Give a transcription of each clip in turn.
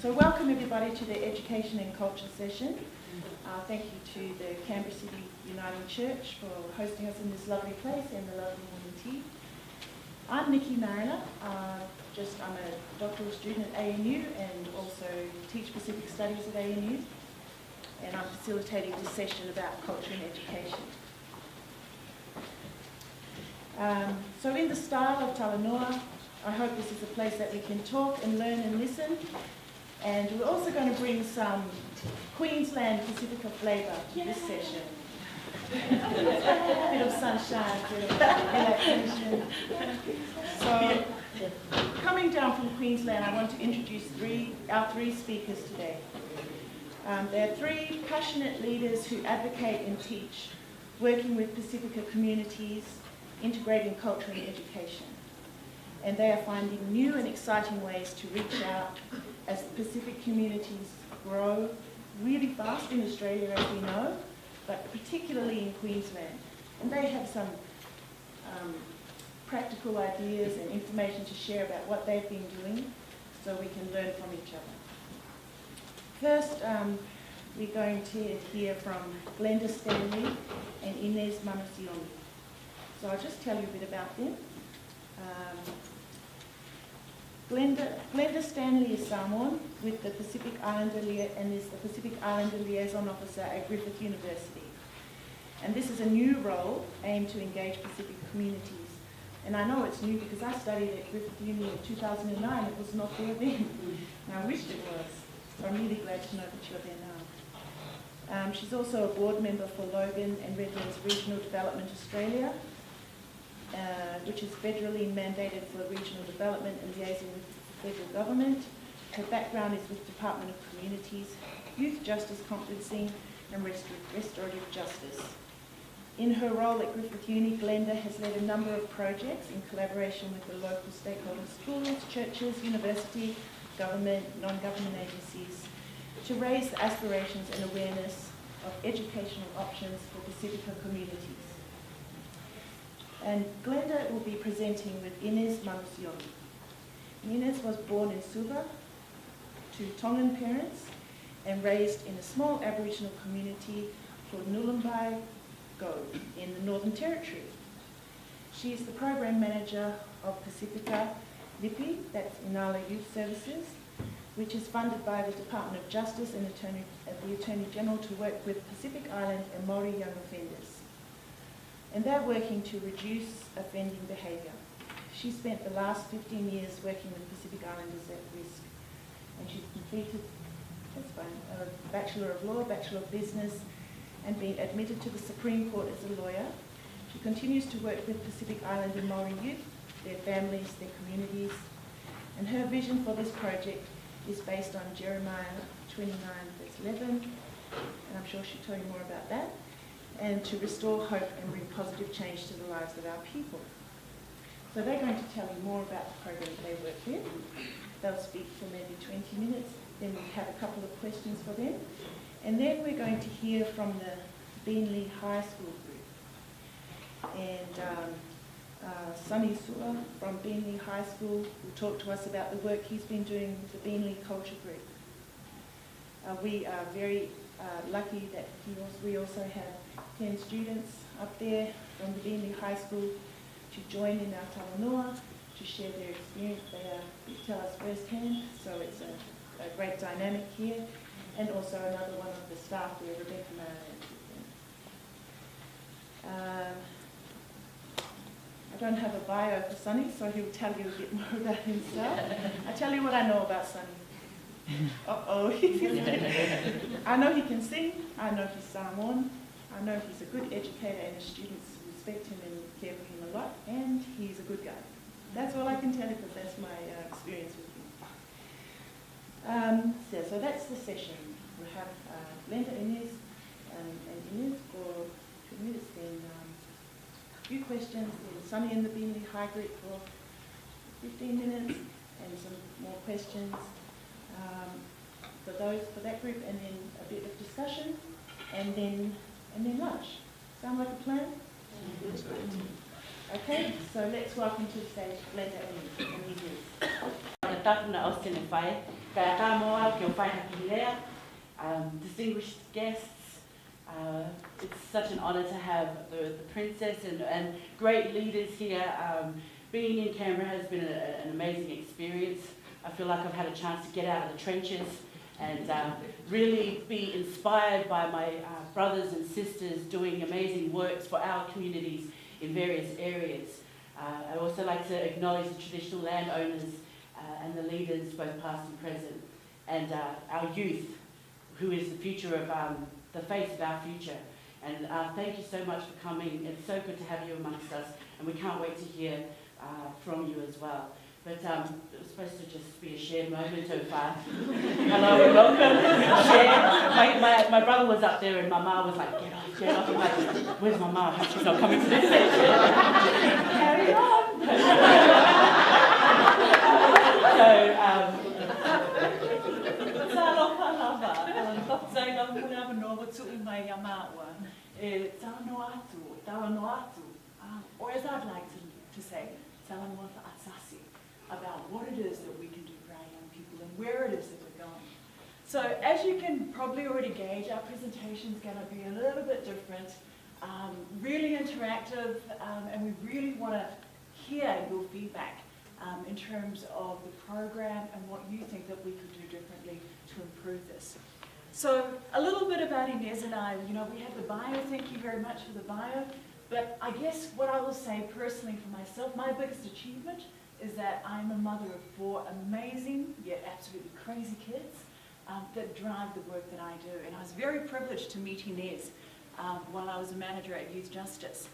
So welcome everybody to the Education and Culture session. Thank you to the Canberra City Uniting Church for hosting us in this lovely place and the lovely morning tea. I'm Nikki Mariner. I'm a doctoral student at ANU and also teach Pacific Studies at ANU. And I'm facilitating this session about culture and education. So in the style of Talanoa, I hope this is a place that we can talk and learn and listen. And we're also going to bring some Queensland Pacifica flavour to this session. A bit of sunshine, a bit of relaxation. So, coming down from Queensland, I want to introduce our three speakers today. They're three passionate leaders who advocate and teach, working with Pacifica communities, integrating culture and education. And they are finding new and exciting ways to reach out as the Pacific communities grow really fast in Australia, as we know, but particularly in Queensland. And they have some practical ideas and information to share about what they've been doing so we can learn from each other. First, we're going to hear from Glenda Stanley and Inez Manusioni. So I'll just tell you a bit about them. Glenda Stanley is Samoan with the Pacific Islander and is the Pacific Islander Liaison Officer at Griffith University. And this is a new role aimed to engage Pacific communities. And I know it's new because I studied at Griffith Uni in 2009. It was not there then. And I wished it was. So I'm really glad to know that you're there now. She's also a board member for Logan and Redlands Regional Development Australia, which is federally mandated for regional development and liaising with the federal government. Her background is with Department of Communities, Youth Justice Conferencing and Restorative Justice. In her role at Griffith Uni, Glenda has led a number of projects in collaboration with the local stakeholders, schools, churches, university, government, non-government agencies, to raise the aspirations and awareness of educational options for Pacifica communities. And Glenda will be presenting with Inez Manusioni. Inez was born in Suva to Tongan parents and raised in a small Aboriginal community called Nulumbai Go in the Northern Territory. She is the program manager of Pacifica LIPI, that's Inala Youth Services, which is funded by the Department of Justice and the Attorney General to work with Pacific Island and Maori young offenders. And they're working to reduce offending behaviour. She spent the last 15 years working with Pacific Islanders at risk. And she's completed a Bachelor of Law, Bachelor of Business, and been admitted to the Supreme Court as a lawyer. She continues to work with Pacific Island and Maori youth, their families, their communities. And her vision for this project is based on Jeremiah 29 verse 11, and I'm sure she'll tell you more about that, and to restore hope and bring positive change to the lives of our people. So they're going to tell you more about the program they work with. They'll speak for maybe 20 minutes, then we have a couple of questions for them, and then we're going to hear from the Beenleigh High School group. And Sunny Sua from Beenleigh High School will talk to us about the work he's been doing with the Beenleigh Culture Group. We are very lucky that we also have 10 students up there from the Beenleigh High School to join in our Talanoa, to share their experience. They tell us firsthand, so it's a great dynamic here. And also another one of the staff there, Rebecca Marin. I don't have a bio for Sonny, so he'll tell you a bit more about himself. I'll tell you what I know about Sonny. Uh-oh. I know he can sing, I know he's Samoan, I know he's a good educator and his students respect him and care for him a lot, and he's a good guy. That's all I can tell you because that's my experience with him. So that's the session. We'll have Glenda, Inez, and Inez for 2 minutes, then a few questions, then Sonny and the Beenleigh High Group for 15 minutes, and some more questions for that group, and then a bit of discussion, and then lunch. Sound like a plan? Okay, so let's welcome to the stage Glenda and Inez. Natapuna Oceania Kaya tā moa, kia whai haki lea, distinguished guests. It's such an honour to have the Princess and great leaders here. Being in Canberra has been an amazing experience. I feel like I've had a chance to get out of the trenches and really be inspired by my brothers and sisters doing amazing works for our communities in various areas. I'd also like to acknowledge the traditional landowners and the leaders, both past and present, and our youth, who is the future of the face of our future. And thank you so much for coming. It's so good to have you amongst us, and we can't wait to hear from you as well. But it was supposed to just be a shared moment of hello and welcome. Share. My brother was up there and my mum was like, get off. I'm like, where's my mum? I hope she's not coming to this section. Carry on. Or as I'd like to say, Talanoa Asasi, about what it is that we can do for our young people and where it is that we're going. So as you can probably already gauge, our presentation is going to be a little bit different, really interactive, and we really want to hear your feedback in terms of the program and what you think that we could do differently to improve this. So a little bit about Inez and I. You know, we have the bio. Thank you very much for the bio. But I guess what I will say personally for myself, my biggest achievement is that I'm a mother of 4 amazing, yet absolutely crazy kids that drive the work that I do. And I was very privileged to meet Inez while I was a manager at Youth Justice.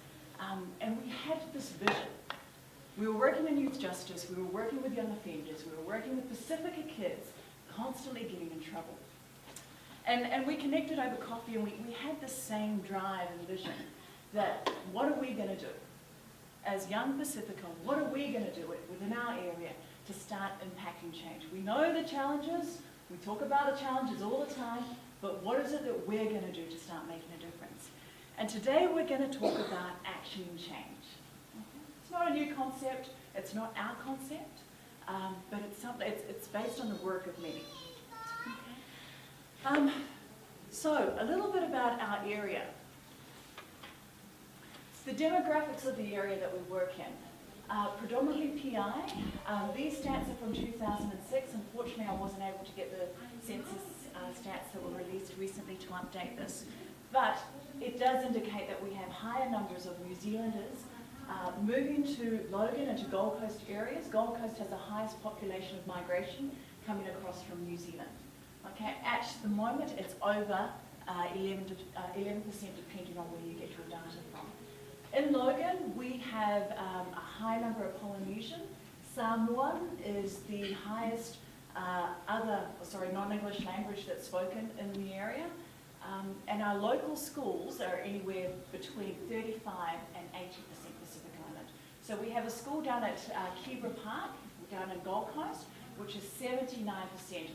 And we had this vision. We were working in youth justice, we were working with young offenders, we were working with Pacifica kids, constantly getting in trouble. And we connected over coffee, and we had the same drive and vision that what are we going to do? As young Pacifica, what are we going to do within our area to start impacting change? We know the challenges, we talk about the challenges all the time, but what is it that we're going to do to start making a difference? And today we're going to talk about action and change. It's not a new concept, it's not our concept, but it's something. It's based on the work of many. So a little bit about our area. The demographics of the area that we work in, predominantly PI. These stats are from 2006. Unfortunately, I wasn't able to get the census stats that were released recently to update this. But it does indicate that we have higher numbers of New Zealanders moving to Logan and to Gold Coast areas. Gold Coast has the highest population of migration coming across from New Zealand. Okay, at the moment, it's over 11% depending on where you get your data from. In Logan, we have a high number of Polynesian. Samoan is the highest non-English language that's spoken in the area. And our local schools are anywhere between 35 and 80% Pacific Island. So we have a school down at Kibra Park, down in Gold Coast, which is 79%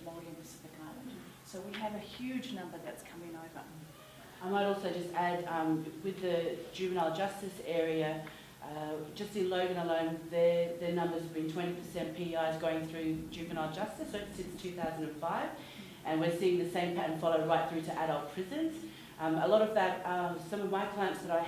Māori and Pacific Island. So we have a huge number that's coming over. I might also just add, with the juvenile justice area, just in Logan alone, their numbers have been 20% PIs going through juvenile justice since 2005, and we're seeing the same pattern follow right through to adult prisons. A lot of that, some of my clients that I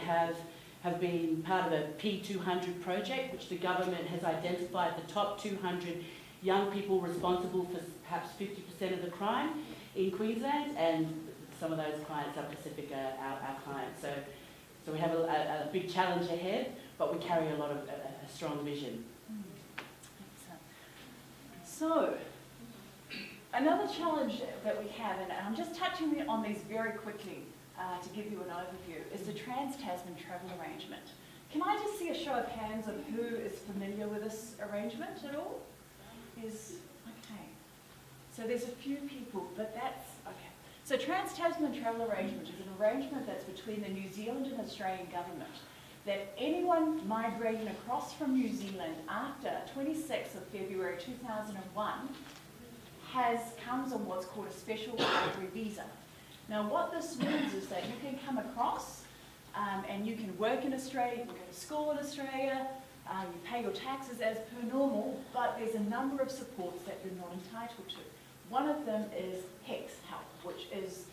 have been part of a P200 project, which the government has identified the top 200 young people responsible for perhaps 50% of the crime in Queensland, and some of those clients are Pacifica, our clients. So we have a big challenge ahead, but we carry a lot of a strong vision. So, another challenge that we have, and I'm just touching on these very quickly to give you an overview, is the Trans-Tasman Travel Arrangement. Can I just see a show of hands of who is familiar with this arrangement at all? Okay. So there's a few people, but that's, okay. So Trans-Tasman Travel Arrangement is an arrangement that's between the New Zealand and Australian government, that anyone migrating across from New Zealand after 26th of February 2001 comes on what's called a special category visa. Now what this means is that you can come across and you can work in Australia, you can go to school in Australia, you pay your taxes as per normal, but there's a number of supports that you're not entitled to. One of them is HEX help, which is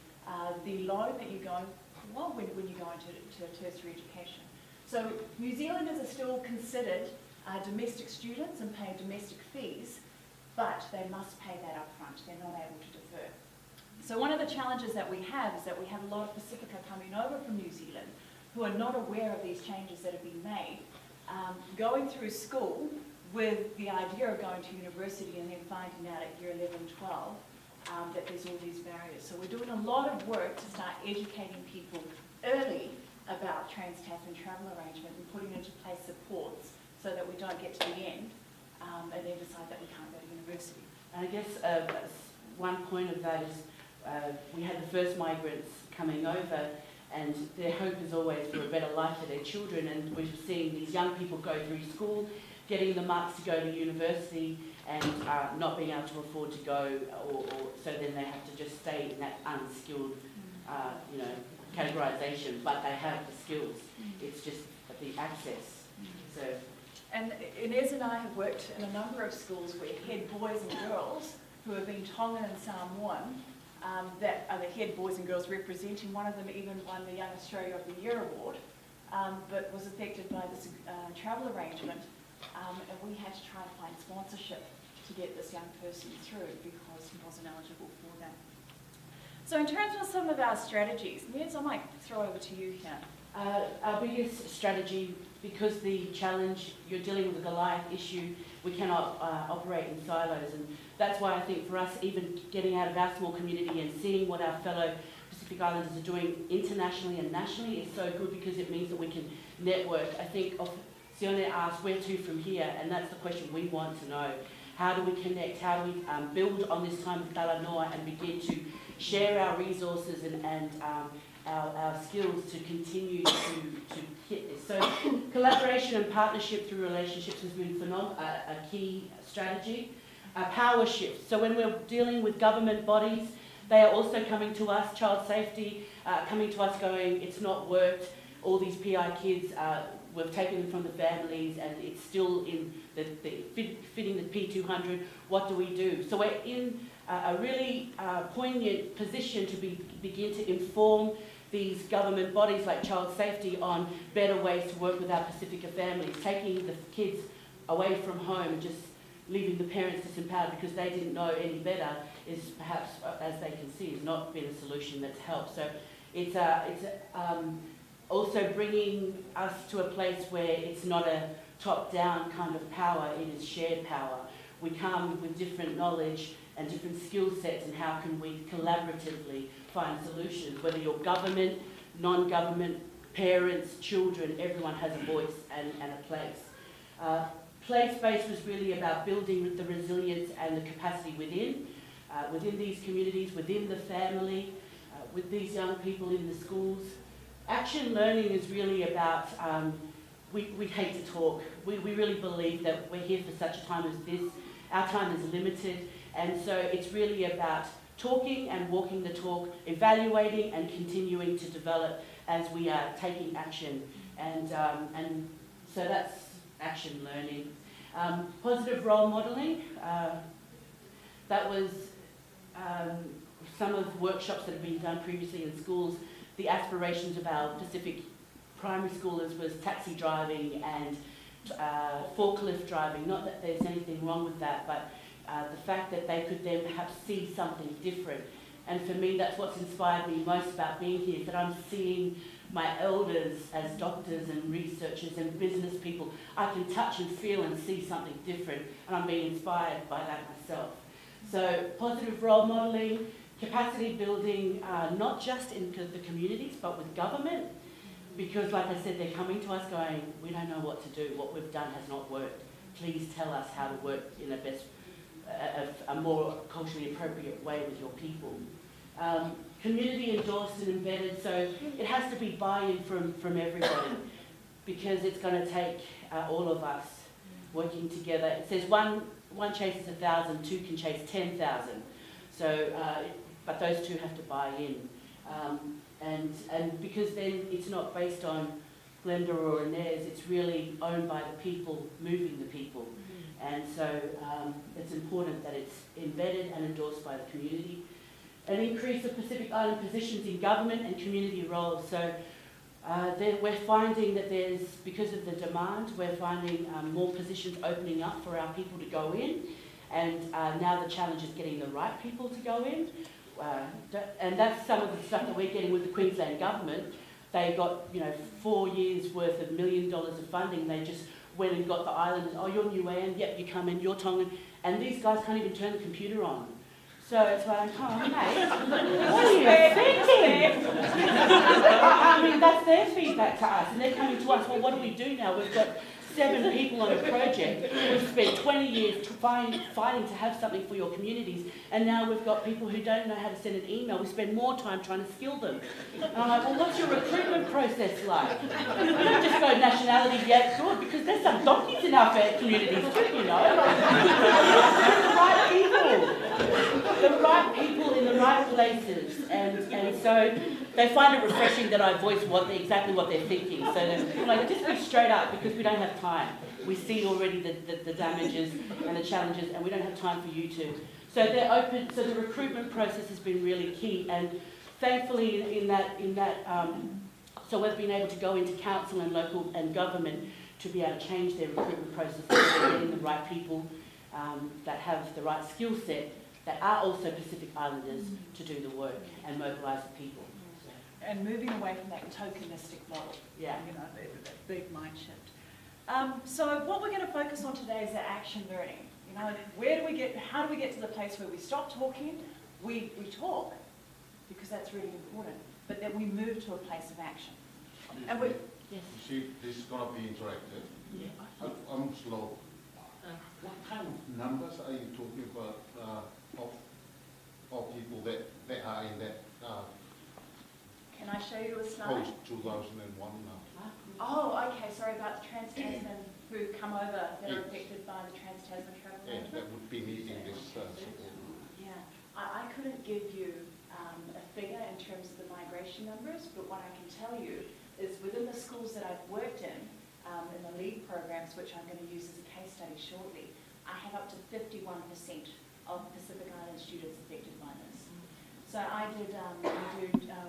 the loan that you're going for when you go into tertiary education. So New Zealanders are still considered domestic students and pay domestic fees, but they must pay that up front. They're not able to defer. So one of the challenges that we have is that we have a lot of Pacifica coming over from New Zealand who are not aware of these changes that have been made, going through school with the idea of going to university and then finding out at year 11, 12 that there's all these barriers. So we're doing a lot of work to start educating people early about trans-Tasman travel arrangement and putting into place supports so that we don't get to the end and then decide that we can't go to university. And I guess one point of that is we had the first migrants coming over, and their hope is always for a better life for their children, and we're seeing these young people go through school, getting the marks to go to university, and not being able to afford to go, or so then they have to just stay in that unskilled, categorisation, but they have the skills. It's just the access. So. And Inez and I have worked in a number of schools where head boys and girls who have been Tongan and Samoan, that are the head boys and girls representing. One of them even won the Young Australia of the Year award, but was affected by this travel arrangement, and we had to try and find sponsorship to get this young person through because he wasn't eligible for that. So in terms of some of our strategies, Inez, I might throw over to you here. Our biggest strategy, because the challenge, you're dealing with a Goliath issue, we cannot operate in silos, and that's why I think for us, even getting out of our small community and seeing what our fellow Pacific Islanders are doing internationally and nationally is so good, because it means that we can network. I think Oceania asked, where to from here, and that's the question we want to know. How do we connect? How do we build on this time of Talanoa and begin to share our resources and our skills to continue to hit this? So collaboration and partnership through relationships has been a key strategy. Power shift. So when we're dealing with government bodies, they are also coming to us, child safety, coming to us going, it's not worked, all these PI kids, we've taken them from the families and it's still in fitting the P200, what do we do? So we're in a really poignant position to begin to inform these government bodies like child safety on better ways to work with our Pacifica families, taking the kids away from home and just leaving the parents disempowered because they didn't know any better is perhaps, as they can see, has not been a solution that's helped. So it's also bringing us to a place where it's not a top-down kind of power, it is shared power. We come with different knowledge and different skill sets, and how can we collaboratively find solutions, whether you're government, non-government, parents, children, everyone has a voice and a place. Place-based was really about building the resilience and the capacity within these communities, within the family, with these young people in the schools. Action learning is really about, we hate to talk. We really believe that we're here for such a time as this. Our time is limited, and so it's really about talking and walking the talk, evaluating and continuing to develop as we are taking action. And so that's action learning. Positive role modelling, that was some of the workshops that have been done previously in schools. The aspirations of our Pacific primary schoolers was taxi driving and forklift driving. Not that there's anything wrong with that, but the fact that they could then perhaps see something different. And for me, that's what's inspired me most about being here, is that I'm seeing my elders as doctors and researchers and business people. I can touch and feel and see something different, and I'm being inspired by that myself. So positive role modelling, capacity building, not just in the communities, but with government, because like I said, they're coming to us going, we don't know what to do, what we've done has not worked. Please tell us how to work in a more culturally appropriate way with your people. Community endorsed and embedded, so it has to be buy-in from everybody, because it's going to take all of us working together. It says one chases 1,000, two can chase 10,000. So, but those two have to buy in, and because then it's not based on Glenda or Inez, it's really owned by the people, moving the people. And so it's important that it's embedded and endorsed by the community. An increase of Pacific Island positions in government and community roles. So we're finding that because of the demand, we're finding more positions opening up for our people to go in. And now the challenge is getting the right people to go in. And that's some of the stuff that we're getting with the Queensland government. They got, 4 years worth of $1 million of funding. They just went and got the islanders. Oh, you're Niuean, yep, you come in, you're Tongan. And these guys can't even turn the computer on. So it's like, oh, mate, what are you thinking? I mean, that's their feedback to us. And they're coming to us, well, what do we do now? We've got 7 people on a project. We've spent 20 years fighting to have something for your communities, and now we've got people who don't know how to send an email. We spend more time trying to skill them. And I'm like, well, what's your recruitment process like? We don't just go nationality, yeah, good, because there's some donkeys in our communities too, the right people. The right people in the right places. And so they find it refreshing that I voice exactly what they're thinking. So I'm like, just be straight up, because we don't have time. We see already the damages and the challenges, and we don't have time for you to. So they're open. So the recruitment process has been really key, and thankfully so we've been able to go into council and local and government to be able to change their recruitment process, so they're getting the right people that have the right skill set, that are also Pacific Islanders, to do the work and mobilise the people. And moving away from that tokenistic model, Yeah. that big mind shift. So what we're going to focus on today is the action learning. How do we get to the place where we stop talking, we talk, because that's really important, but then we move to a place of action. And we, Yes. You see, this is going to be interactive. Yeah. I'm slow. What kind of numbers are you talking about of people that are in that can I show you a slide? post-2001 now? Oh, okay, sorry, about the Trans-Tasman who come over that are affected by the Trans-Tasman travel Yeah, arrangement. that would be needing this support. Yeah, I couldn't give you a figure in terms of the migration numbers, but what I can tell you is within the schools that I've worked in the LEAD programs, which I'm going to use as a case study shortly, I have up to 51% of Pacific Island students affected by this. So I do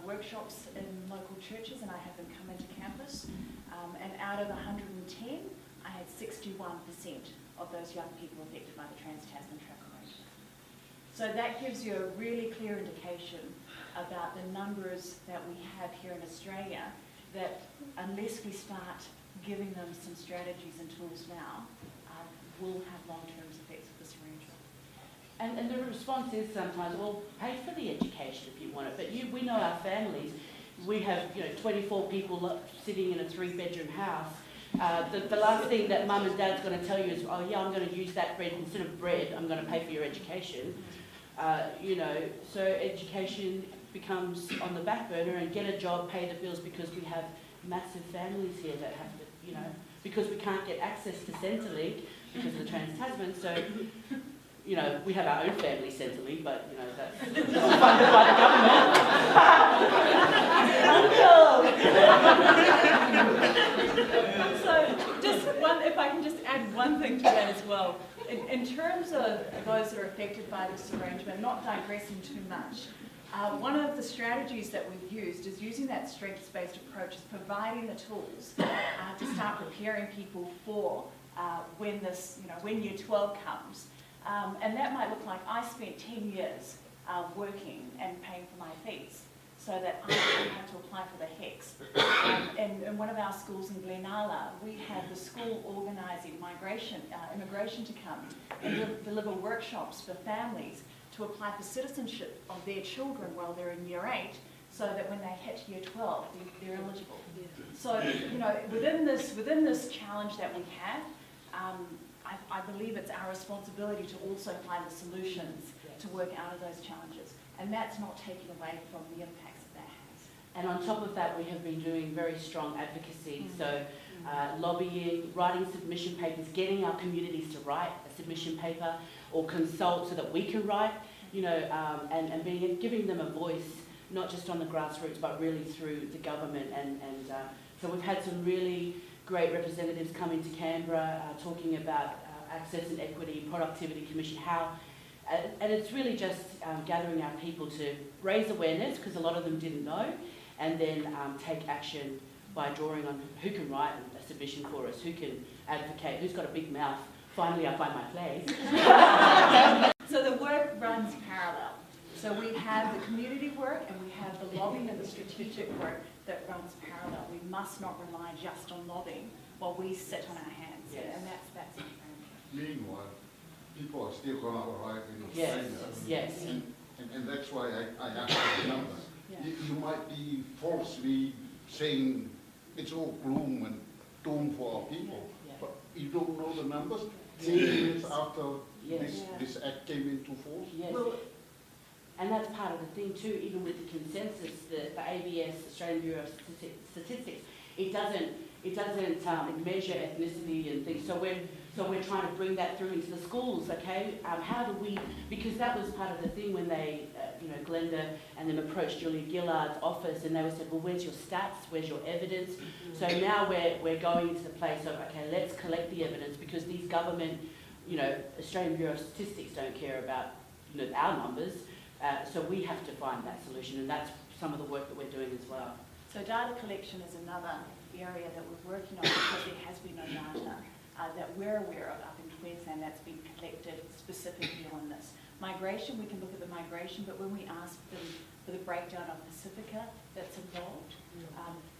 workshops in local churches, and I have them come into campus, and out of 110, I had 61% of those young people affected by the Trans-Tasman travel arrangement. So that gives you a really clear indication about the numbers that we have here in Australia, that unless we start giving them some strategies and tools now, will have long-term effects of this arrangement. And the response is sometimes, well, pay for the education if you want it. But we know our families. We have 24 people sitting in a 3-bedroom house. The last thing that mum and dad's going to tell you is, oh yeah, I'm going to use that bread instead of bread. I'm going to pay for your education. So education becomes on the back burner, and get a job, pay the bills, because we have massive families here that have to, because we can't get access to Centrelink because of the Trans-Tasman. So, we have our own family Centrelink, but that's funded by the government. So just if I can just add one thing to that as well. In terms of those that are affected by this arrangement, not digressing too much, one of the strategies that we've used is using that strengths-based approach, is providing the tools to start preparing people for when Year 12 comes. And that might look like I spent 10 years working and paying for my fees so that I didn't have to apply for the HECS. In one of our schools in Glenala, we had the school organising immigration to come and deliver workshops for families to apply for citizenship of their children while they're in Year 8, so that when they hit Year 12, they're eligible. So, within this challenge that we have, I believe it's our responsibility to also find the solutions to work out of those challenges. And that's not taking away from the impacts that has. And on top of that, we have been doing very strong advocacy. So lobbying, writing submission papers, getting our communities to write a submission paper or consult so that we can write, and giving them a voice, not just on the grassroots, but really through the government. And so we've had some really great representatives come into Canberra talking about Access and Equity, Productivity Commission, how, and it's really just gathering our people to raise awareness, because a lot of them didn't know, and then take action by drawing on who can write a submission for us, who can advocate, who's got a big mouth. Finally, I find my place. So the work runs parallel. So we have the community work and we have the lobbying and the strategic work that runs parallel. We must not rely just on lobbying while we sit on our hands. Yes. And that's important. Meanwhile, people are still going to arrive in Yes, Australia. yes. And that's why I asked the numbers. Yeah. You might be falsely saying it's all gloom and doom for our people, Yeah. but you don't know the numbers. 10 years after Yes. this act came into force. Yes. Well, And that's part of the thing too, even with the consensus, the ABS, Australian Bureau of Statistics, it doesn't measure ethnicity and things. So we're trying to bring that through into the schools, okay? How do we, because that was part of the thing when they, Glenda and them approached Julia Gillard's office, and they said, well, where's your stats, where's your evidence? So now we're going into the place of, okay, let's collect the evidence, because these government, Australian Bureau of Statistics don't care about, our numbers. So we have to find that solution, and that's some of the work that we're doing as well. so data collection is another area that we're working on, because there has been no data that we're aware of up in Queensland that's been collected specifically on this. Migration, we can look at the migration, but when we ask them for the breakdown of Pacifica that's involved,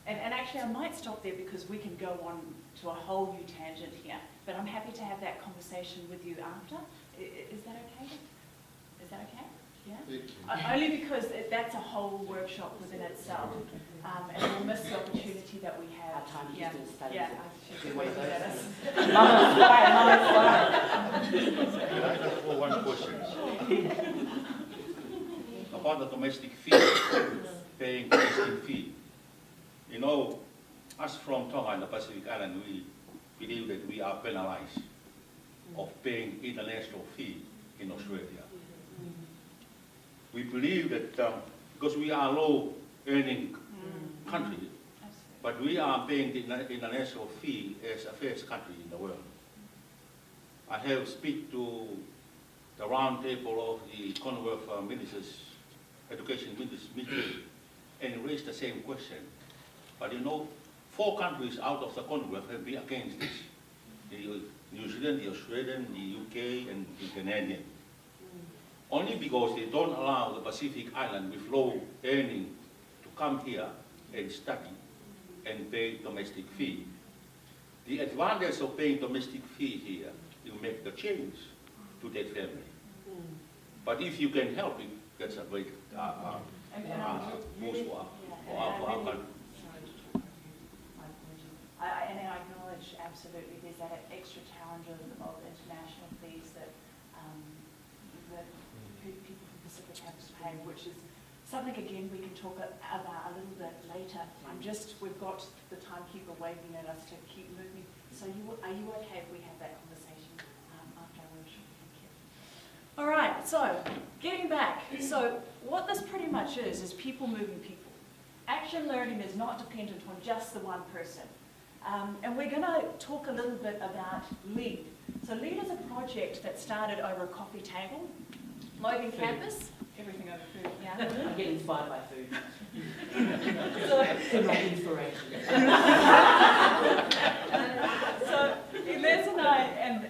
and actually I might stop there because we can go on to a whole new tangent here, but I'm happy to have that conversation with you after. Is that okay? Is that okay? Yeah? Only because that's a whole workshop within itself, and we'll miss the opportunity that we have. Our time Yeah, just studies. yeah, she's waving at us. Mama's quiet. I just have one question. About the domestic fee, paying domestic fee. Us from Tonga and the Pacific Island, we believe that we are penalized of paying international fee in Australia. We believe that because we are a low-earning country, but we are paying the international fee as a first country in the world. I have speak to the round table of the Commonwealth Ministers, Education Ministers meeting, and raised the same question. But 4 countries out of the Commonwealth have been against this. The New Zealand, the Australian, the UK, and the Canadian. Only because they don't allow the Pacific Island with low earning to come here and study and pay domestic fee. The advantage of paying domestic fee here, you make the change to that family. But if you can help it, that's a great boost for our country. And I acknowledge absolutely there's that extra challenge of international fees that people from Pacific have to pay, which is something, again, we can talk about a little bit later. We've got the timekeeper waving at us to keep moving. So are you okay if we have that conversation after our workshop? Thank you. All right, so getting back. So what this pretty much is people moving people. Action learning is not dependent on just the one person. And we're going to talk a little bit about LEAD. So LEAD is a project that started over a coffee table. Logan campus, everything over food, yeah. I get inspired by food. So, It's my inspiration. so Inez and I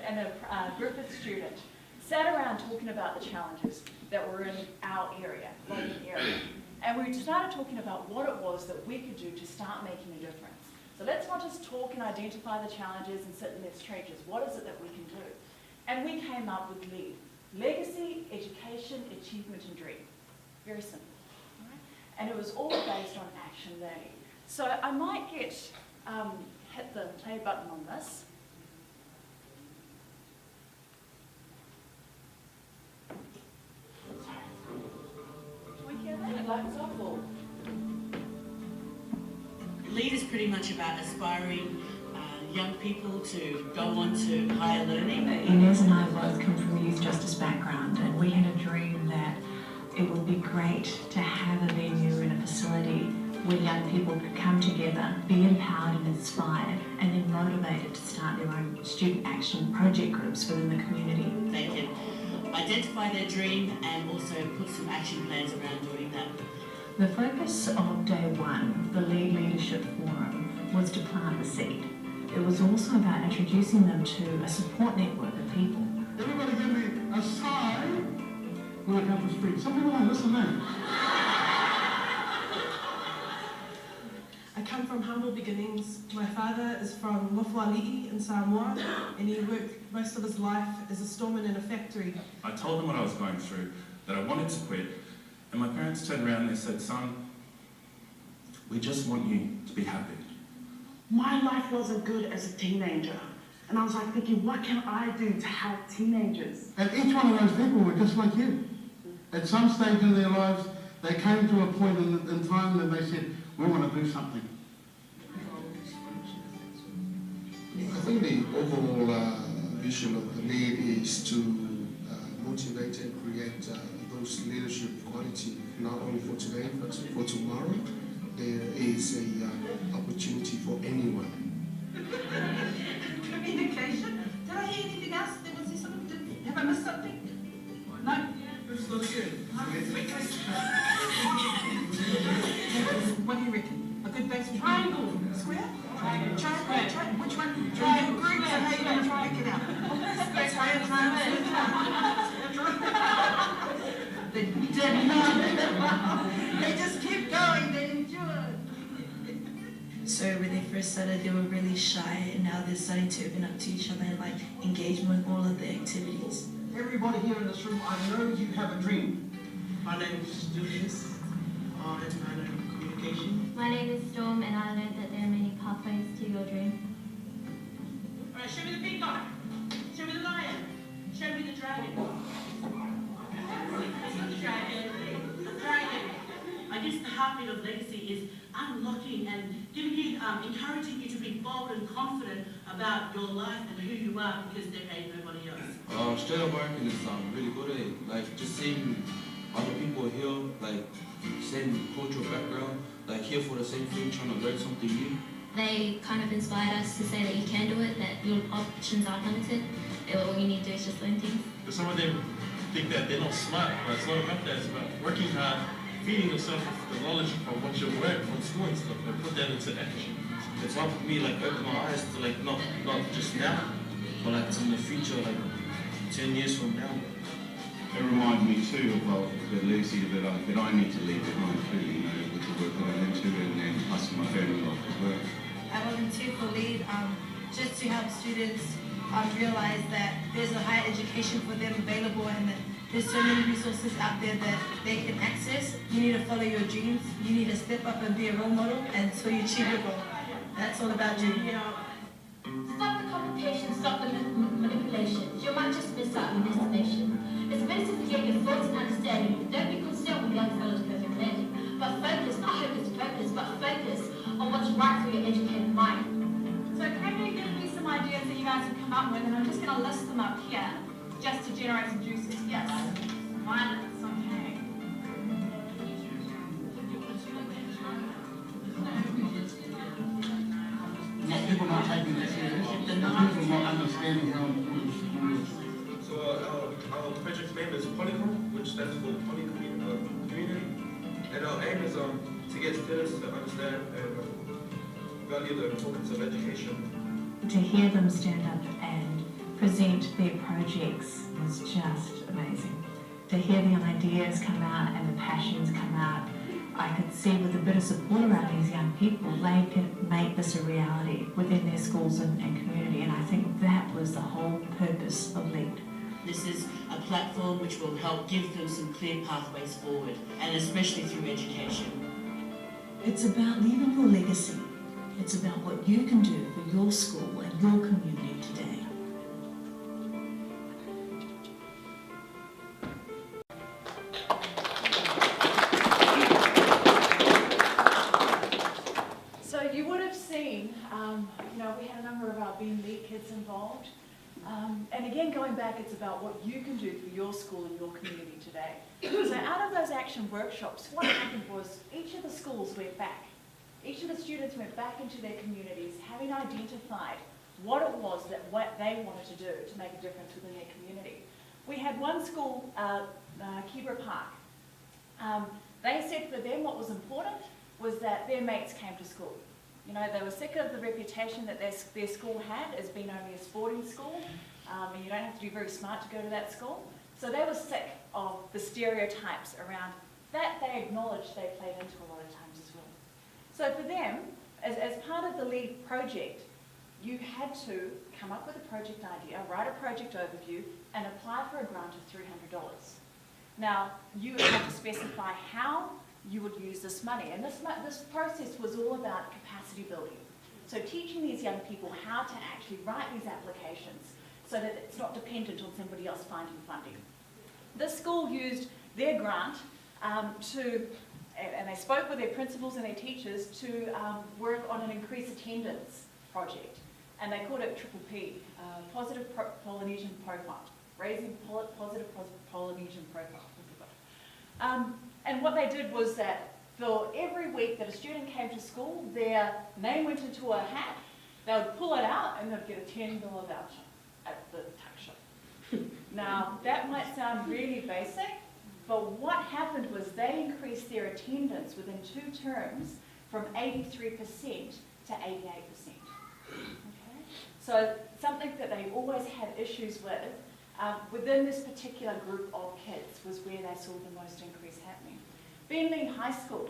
and a group of students sat around talking about the challenges that were in our area, Logan area. And we started talking about what it was that we could do to start making a difference. So let's not just talk and identify the challenges and sit in their trenches. What is it that we can do? And we came up with LEAD. Legacy, Education, Achievement and Dream. Very simple. All right? And it was all based on action learning. So I might hit the play button on this. Do we hear that? Like softball. LEAD is pretty much about aspiring young people to go on to higher learning. Inez and I both come from a youth justice background, and we had a dream that it would be great to have a venue and a facility where young people could come together, be empowered and inspired, and then motivated to start their own student action project groups within the community. They can identify their dream and also put some action plans around doing that. The focus of day one, the Lead Leadership Forum, was to plant the seed. It was also about introducing them to a support network of people. Everybody give me a sign when I come to speak. Some people don't listen in. I come from humble beginnings. My father is from Mofuali'i in Samoa, and he worked most of his life as a storeman in a factory. I told them what I was going through, that I wanted to quit, and my parents turned around and they said, "Son, we just want you to be happy." My life wasn't good as a teenager, and I was like thinking, what can I do to help teenagers? And each one of those people were just like you. At some stage in their lives, they came to a point in time that they said, we want to do something. I think the overall vision of the Lead is to motivate and create those leadership quality, not only for today, but for tomorrow. There is an opportunity for anyone. Communication? Did I hear anything else? Was there something? Have I missed something? No. Let's go again. What do you reckon? A good base triangle? Square? Triangle. Triangle. Which one? Triangle. Group. So how you going to try and get out? Square. They just keep going. They endure. So when they first started, they were really shy, and now they're starting to open up to each other and like engage in all of the activities. Everybody here in this room, I know you have a dream. My name is Julius, and I know communication. My name is Storm, and I learned that there are many pathways to your dream. All right, show me the big guy. Show me the lion. Show me the dragon. That's not the dragon. The dragon. I guess the heartbeat of legacy is unlocking and giving you, encouraging you to be bold and confident about your life and who you are, because there ain't nobody else. Straight up working is really good at it. Like just seeing other people here, like same cultural background, like here for the same thing, trying to learn something new. They kind of inspired us to say that you can do it, that your options aren't limited. All you need to do is just learn things. But some of them think that they're not smart, but it's not about that. It's about working hard, feeding yourself with the knowledge of what you learned from school and stuff, and put that into action. It's helped me like open my eyes to like not just now, but like in the future, like 10 years from now. It reminds me too of the legacy that I need to leave behind too, you know, with the work that I went to and then plus my family life as well. I volunteer for Lead just to help students realize that there's a higher education for them available and that there's so many resources out there that they can access. You need to follow your dreams. You need to step up and be a role model until you achieve your goal. That's all about you. Stop the competition, stop the manipulations. You might just miss out on your destination. It's better to forget your thoughts and understanding. Don't be concerned with young fellows' perfect landing. But focus, not hocus pocus, but focus on what's right for your educated mind. So can you give me some ideas that you guys have come up with, and I'm just going to list them up here, just to generate some juices. Yes. Violence, okay. Most people not taking this serious. People not understanding how important school is. So our project's name is Polycom, which stands for Poly Community. And our aim is to get students to understand and value the importance of education. To hear them stand up and present their projects was just amazing. To hear the ideas come out and the passions come out, I could see with a bit of support around these young people, they could make this a reality within their schools and community, and I think that was the whole purpose of LEAD. This is a platform which will help give them some clear pathways forward, and especially through education. It's about leaving your legacy. It's about what you can do for your school and your community today. So you would have seen, we had a number of our Being Lead kids involved. And again, going back, it's about what you can do for your school and your community today. So out of those action workshops, what happened was each of the schools went back Each of the students went back into their communities, having identified what it was that what they wanted to do to make a difference within their community. We had one school, Canberra Park. They said for them what was important was that their mates came to school. You know, they were sick of the reputation that their school had as being only a sporting school, and you don't have to be very smart to go to that school. So they were sick of the stereotypes around that. They acknowledged they played into a lot of times as well. So for them, as part of the LEAD project, you had to come up with a project idea, write a project overview, and apply for a grant of $300. Now, you would have to specify how you would use this money. And this process was all about capacity building. So teaching these young people how to actually write these applications so that it's not dependent on somebody else finding funding. This school used their grant and they spoke with their principals and their teachers to work on an increased attendance project. And they called it Triple P, Positive Polynesian Profile, Raising Positive Polynesian Profile. And what they did was that for every week that a student came to school, their name went into a hat, they would pull it out and they'd get a $10 voucher at the tuck shop. Now, that might sound really basic, but what happened was they increased their attendance within 2 terms from 83% to 88%. Okay? So something that they always had issues with within this particular group of kids was where they saw the most increase happening. Beenleigh High School,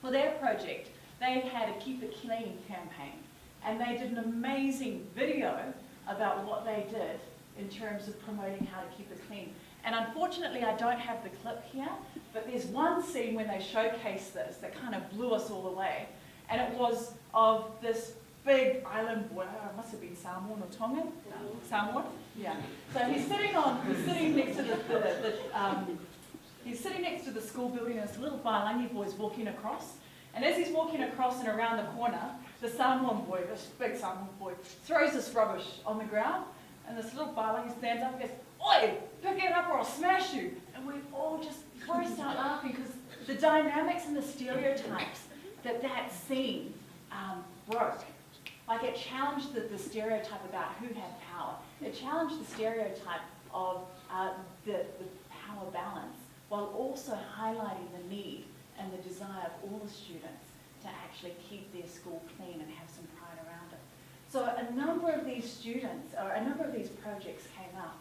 for their project, they had a Keep It Clean campaign, and they did an amazing video about what they did in terms of promoting how to keep it clean. And unfortunately, I don't have the clip here, but there's one scene when they showcase this that kind of blew us all away, and it was of this big island boy, it must have been Samoan or Tongan? No, Samoan? Yeah. So he's sitting next to he's sitting next to the school building, and this little Bailangi boy's walking across. And as he's walking across and around the corner, the Samoan boy, this big Samoan boy, throws this rubbish on the ground, and this little Bailangi stands up and goes, "Oi, pick it up or I'll smash you." And we all just burst out laughing because the dynamics and the stereotypes that scene broke. Like it challenged the stereotype about who had power. It challenged the stereotype of the power balance, while also highlighting the need and the desire of all the students to actually keep their school clean and have some pride around it. So a number of these students, or a number of these projects came up.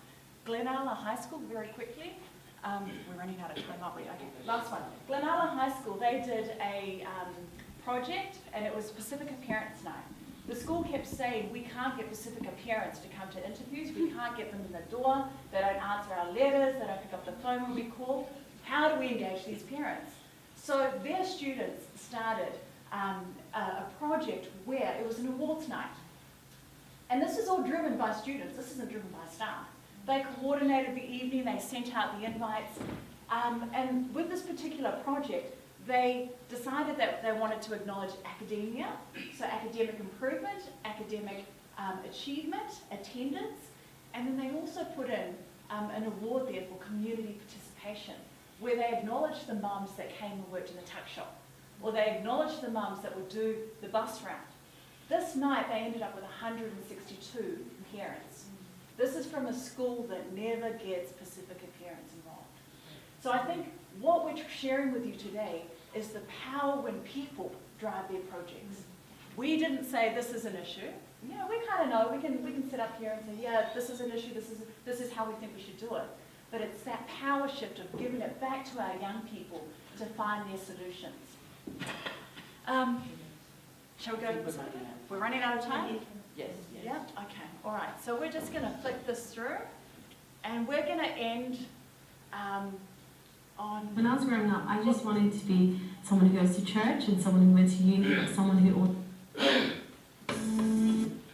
Glenalla High School, very quickly. We're running out of time, aren't we? Okay, last one. Glenalla High School, they did a project, and it was Pacifica Parents Night. The school kept saying, we can't get Pacifica parents to come to interviews, we can't get them in the door, they don't answer our letters, they don't pick up the phone when we call. How do we engage these parents? So their students started a project where it was an awards night. And this is all driven by students, this isn't driven by staff. They coordinated the evening, they sent out the invites, and with this particular project, they decided that they wanted to acknowledge academia, so academic improvement, academic achievement, attendance, and then they also put in an award there for community participation, where they acknowledged the mums that came and worked in the tuck shop, or they acknowledged the mums that would do the bus route. This night they ended up with 162 parents. This is from a school that never gets Pacifica parents involved. So I think what we're sharing with you today is the power when people drive their projects. We didn't say this is an issue. Yeah, we kind of know. We can sit up here and say, yeah, this is an issue. This is how we think we should do it. But it's that power shift of giving it back to our young people to find their solutions. Shall we go? We're running out of time? Yes. Yeah? Okay. All right. So we're just going to flick this through, and we're going to end on... When I was growing up, I just wanted to be someone who goes to church and someone who went to uni, or someone who...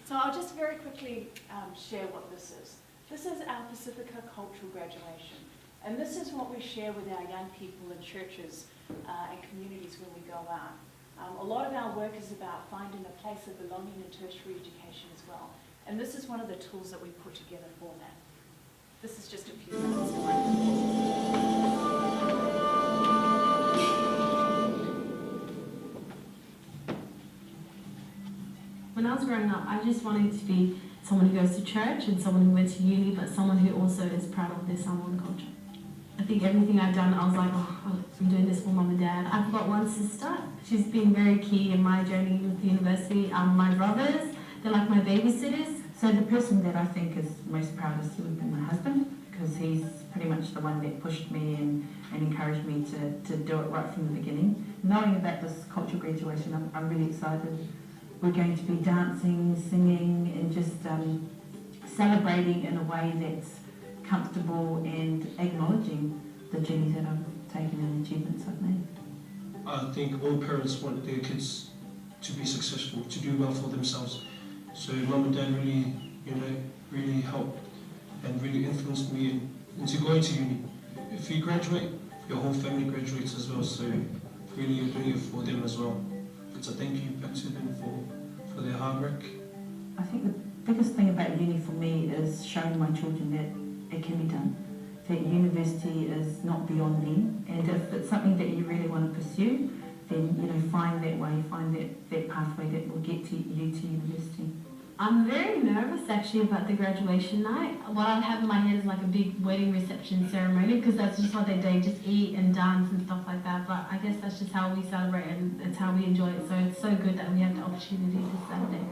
So I'll just very quickly share what this is. This is our Pacifica Cultural Graduation. And this is what we share with our young people in churches and communities when we go out. A lot of our work is about finding a place of belonging in tertiary education as well. And this is one of the tools that we put together for that. This is just a few minutes. When I was growing up, I just wanted to be someone who goes to church and someone who went to uni, but someone who also is proud of their Samoan culture. I think everything I've done, I was like, oh, I'm doing this for mum and dad. I've got one sister. She's been very key in my journey with the university. My brothers, they're like my babysitters. So the person that I think is most proudest would be my husband, because he's pretty much the one that pushed me and encouraged me to do it right from the beginning. Knowing about this cultural graduation, I'm really excited. We're going to be dancing, singing, and just celebrating in a way that's comfortable and acknowledging the journey that I've taken and achievements I've made. I think all parents want their kids to be successful, to do well for themselves. So mum and dad really, really helped and really influenced me into going to uni. If you graduate, your whole family graduates as well, so really you're doing it for them as well. It's a thank you back to them for their hard work. I think the biggest thing about uni for me is showing my children that it can be done, that university is not beyond them, and if it's something that you really want to pursue, then find that way, find that pathway that will get to you to university. I'm very nervous actually about the graduation night. What I have in my head is like a big wedding reception ceremony, because that's just what they do, just eat and dance and stuff like that. But I guess that's just how we celebrate and it's how we enjoy it. So it's so good that we have the opportunity this Saturday.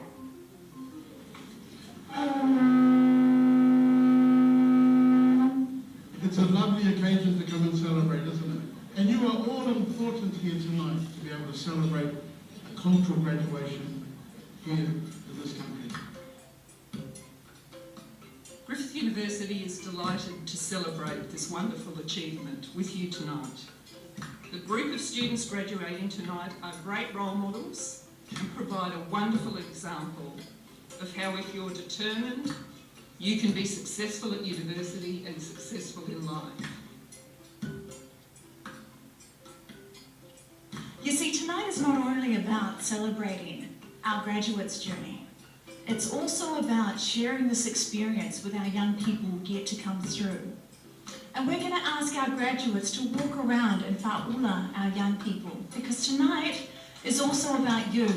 It's a lovely occasion to come and celebrate, isn't it? And you are all important here tonight to be able to celebrate a cultural graduation here in this country. Griffith University is delighted to celebrate this wonderful achievement with you tonight. The group of students graduating tonight are great role models and provide a wonderful example of how, if you're determined, you can be successful at university and successful in life. You see, tonight is not only about celebrating our graduates' journey. It's also about sharing this experience with our young people who get to come through. And we're going to ask our graduates to walk around and fa'ula our young people, because tonight is also about you.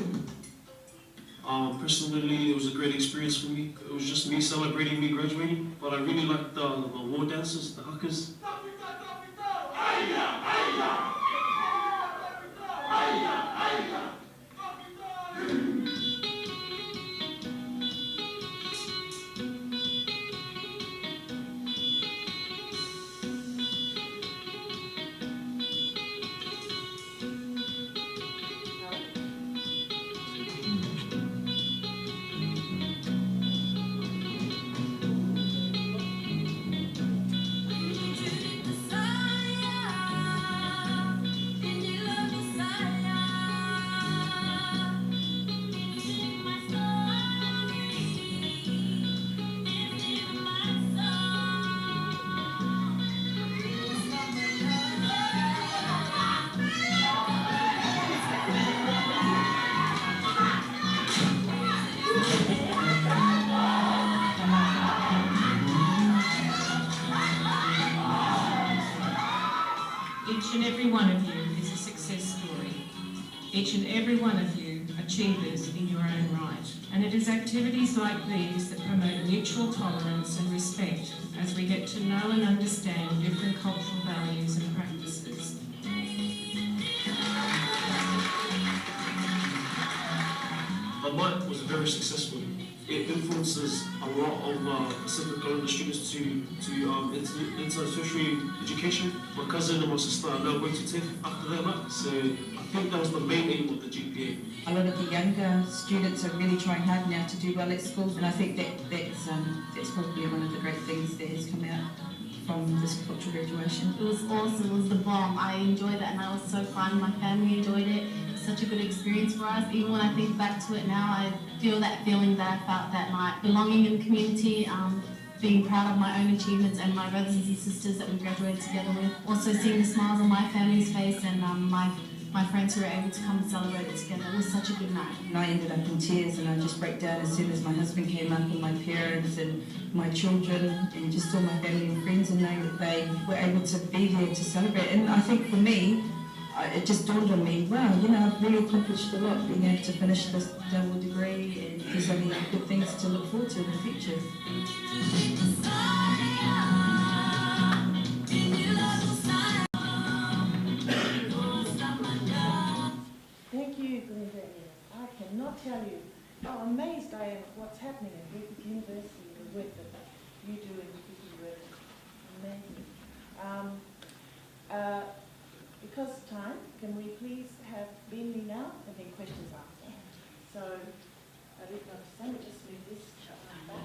Personally, it was a great experience for me. It was just me celebrating me graduating, but I really liked the war dances, the huckers. Each and every one of you is a success story. Each and every one of you achievers in your own right. And it is activities like these that promote mutual tolerance and respect as we get to know and understand different cultural values and practices. My night was very successful. It influences a lot of Pacific Islander students to into tertiary education. My cousin and my sister are now going to take after their night, so I think that was the main aim of the GPA. A lot of the younger students are really trying hard now to do well at school, and I think that's probably one of the great things that has come out from this cultural graduation. It was awesome, it was the bomb. I enjoyed it and I was so fun. My family enjoyed it. It was such a good experience for us. Even when I think back to it now, I feel that feeling that I felt that night. Belonging in the community, being proud of my own achievements and my brothers and sisters that we graduated together with. Also seeing the smiles on my family's face and my friends who were able to come and celebrate it together. It was such a good night. And I ended up in tears, and I just broke down as soon as my husband came up, and my parents and my children and just all my family and friends, and knowing that they were able to be there to celebrate. And I think for me, it just dawned on me, wow, you know, I've really accomplished a lot, being able to finish this double degree, and there's only good things to look forward to in the future. Thank you, Glenda. I cannot tell you how amazed I am at what's happening at Griffith University and the work that you do in Griffith University. Amazing. Because of time, can we please have Bentley now and then questions after? So, I didn't understand, we just move this back.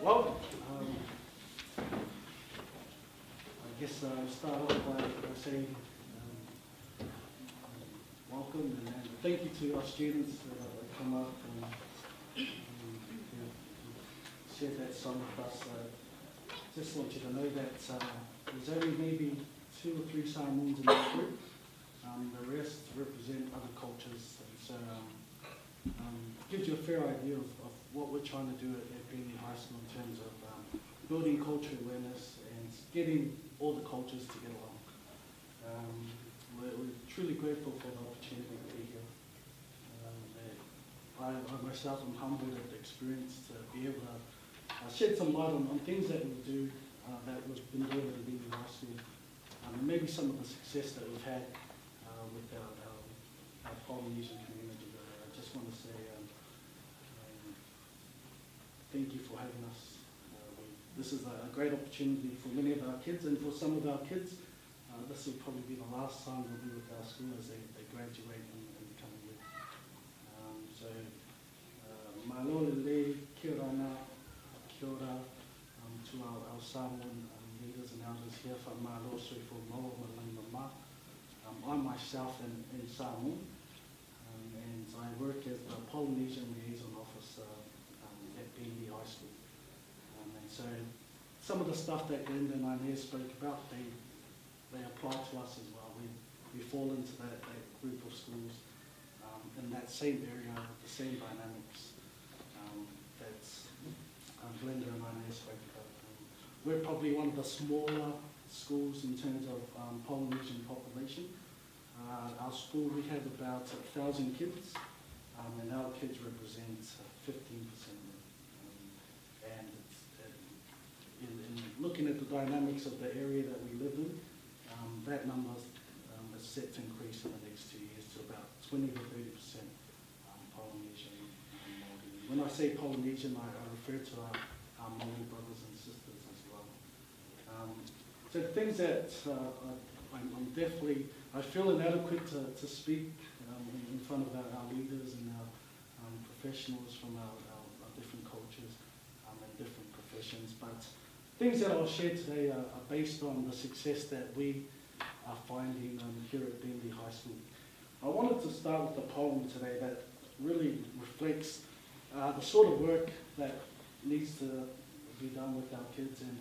Well, I guess I'll start off by saying welcome and thank you to our students that come up and share that song with us. Just want you to know that there's only maybe 2 or 3 Samoans in this group. The rest represent other cultures, and so gives you a fair idea of what we're trying to do at Green High School in terms of building cultural awareness and getting all the cultures to get along. We're truly grateful for the opportunity to be here. I myself am humbled at the experience to be able to shed some light on things that we do, that we've been doing at Green High School, and maybe some of the success that we've had with our Polynesian community. I just want to say thank you for having us. This is a great opportunity for many of our kids, and for some of our kids, this will probably be the last time they'll be with our school as they graduate in the coming year. So, Malo Lele, kia ora, kia ora to our Samoan leaders and elders here from Malo, so for Mo Malama. I myself am in Samoan, and I work as the Polynesian Liaison Officer at Beenleigh High School. And so some of the stuff that Glenda and I spoke about, they apply to us as well. We fall into that group of schools in that same area with the same dynamics that Glenda and I spoke about. We're probably one of the smaller schools in terms of Polynesian population. Our school, we have about 1,000 kids, and our kids represent 15%. And in looking at the dynamics of the area that we live in, that number is set to increase in the next 2 years to about 20 to 30% Polynesian and Māori. When I say Polynesian, I refer to our Māori brothers and sisters as well. So things that I'm definitely, I feel inadequate to speak in front of our leaders and our professionals from our different cultures and different professions, but things that I'll share today are based on the success that we are finding here at Beenleigh High School. I wanted to start with a poem today that really reflects the sort of work that needs to be done with our kids and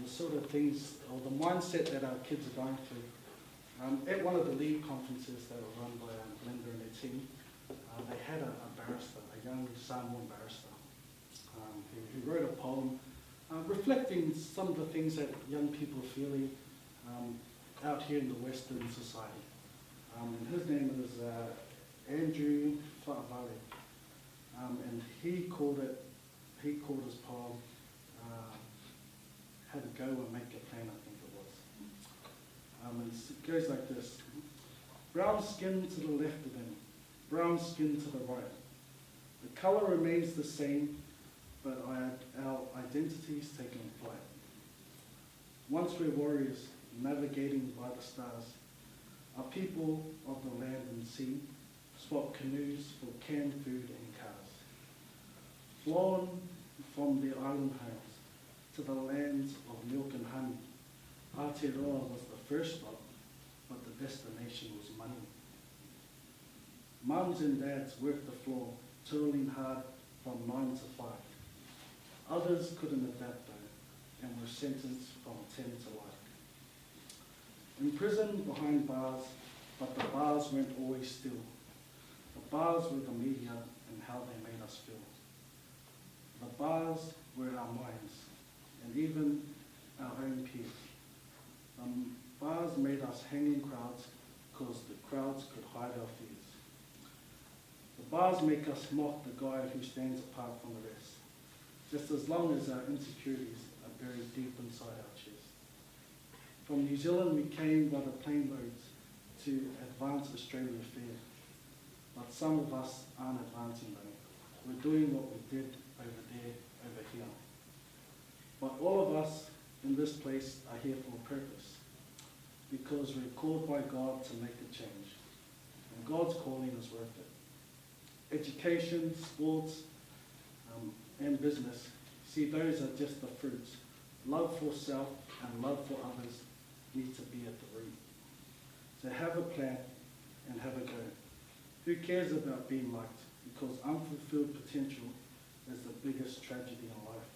the sort of things or the mindset that our kids are going through. At one of the lead conferences that were run by Glenda and their team, they had a barrister, a young Samoan barrister, who wrote a poem reflecting some of the things that young people are feeling out here in the Western society. And his name is Andrew Whaavale, and he called his poem How to Go and Make a Plan, I think it was. And it goes like this: brown skin to the left of them, brown skin to the right. The colour remains the same, but our identities taking flight. Once we're warriors, navigating by the stars, our people of the land and sea swap canoes for canned food and cars. Flown from their island homes to the lands of milk and honey, Aotearoa was the first stop, but the destination was money. Mums and dads worked the floor, toiling hard from 9 to 5. Others couldn't adapt though, and were sentenced from 10 to life. Imprisoned behind bars, but the bars weren't always still. The bars were the media and how they made us feel. The bars were our minds, and even our own peers. Bars made us hanging crowds, because the crowds could hide our fears. The bars make us mock the guy who stands apart from the rest, just as long as our insecurities are buried deep inside our chest. From New Zealand we came by the plane roads to advance Australia fair, but some of us aren't advancing though. We're doing what we did over there, over here. But all of us in this place are here for a purpose, because we're called by God to make a change, and God's calling is worth it. Education, sports, and business, see, those are just the fruits. Love for self and love for others need to be at the root. So have a plan and have a go. Who cares about being liked? Because unfulfilled potential is the biggest tragedy in life.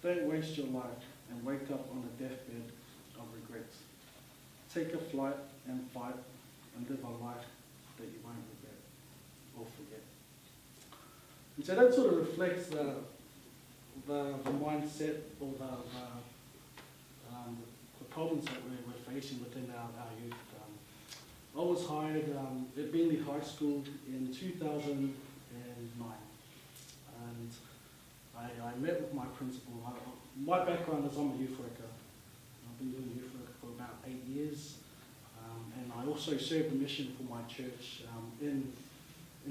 Don't waste your life and wake up on a deathbed of regrets. Take a flight and fight and live a life that you won't regret or forget. And so that sort of reflects the mindset or the problems that we're facing within our youth. I was hired at Beenleigh High School in 2009, and I met with my principal. My background is I'm a youth worker. I've been doing youth work for about 8 years, and I also served a mission for my church in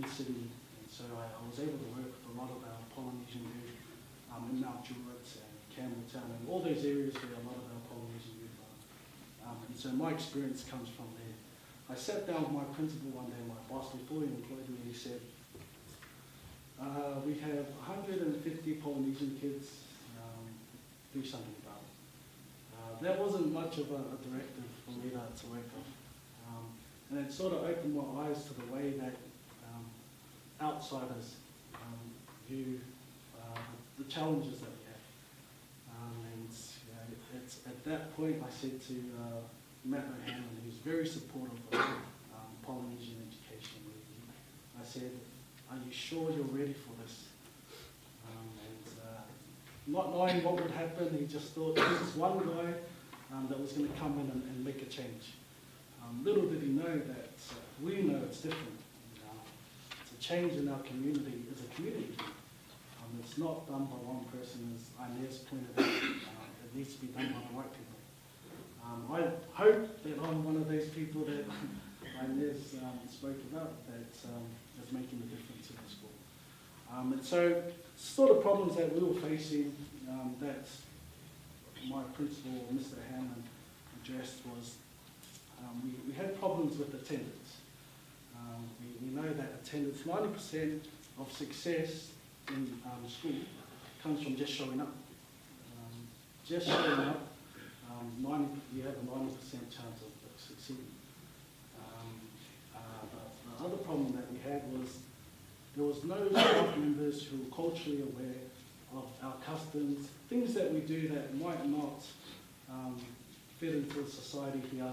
Sydney. And so I was able to work with a lot of our Polynesian youth in Mount Druitt and Campbelltown and all those areas where a lot of our Polynesian youth are. And so my experience comes from there. I sat down with my principal one day, my boss, before he employed me, and he said, we have 150 Polynesian kids, do something about it. That wasn't much of a directive for me to work on. And it sort of opened my eyes to the way that outsiders view the challenges that we have. And you know, it's at that point I said to Matt O'Hanlon, who's very supportive of Polynesian education, I said, are you sure you're ready for this? Not knowing what would happen, he just thought this is one guy that was going to come in and make a change. Little did he know that we know it's different. It's a change in our community is a community. It's not done by one person, as Inez pointed out. It needs to be done by the right people. I hope that I'm one of those people that Inez spoke about that is making a difference in the school. And so, sort of problems that we were facing that my principal, Mr. Hammond, addressed was we had problems with attendance. We know that attendance, 90% of success in school comes from just showing up. Just showing up, you have a 90% chance of succeeding. The other problem that we had was there was no staff members who were culturally aware of our customs, things that we do that might not fit into society here,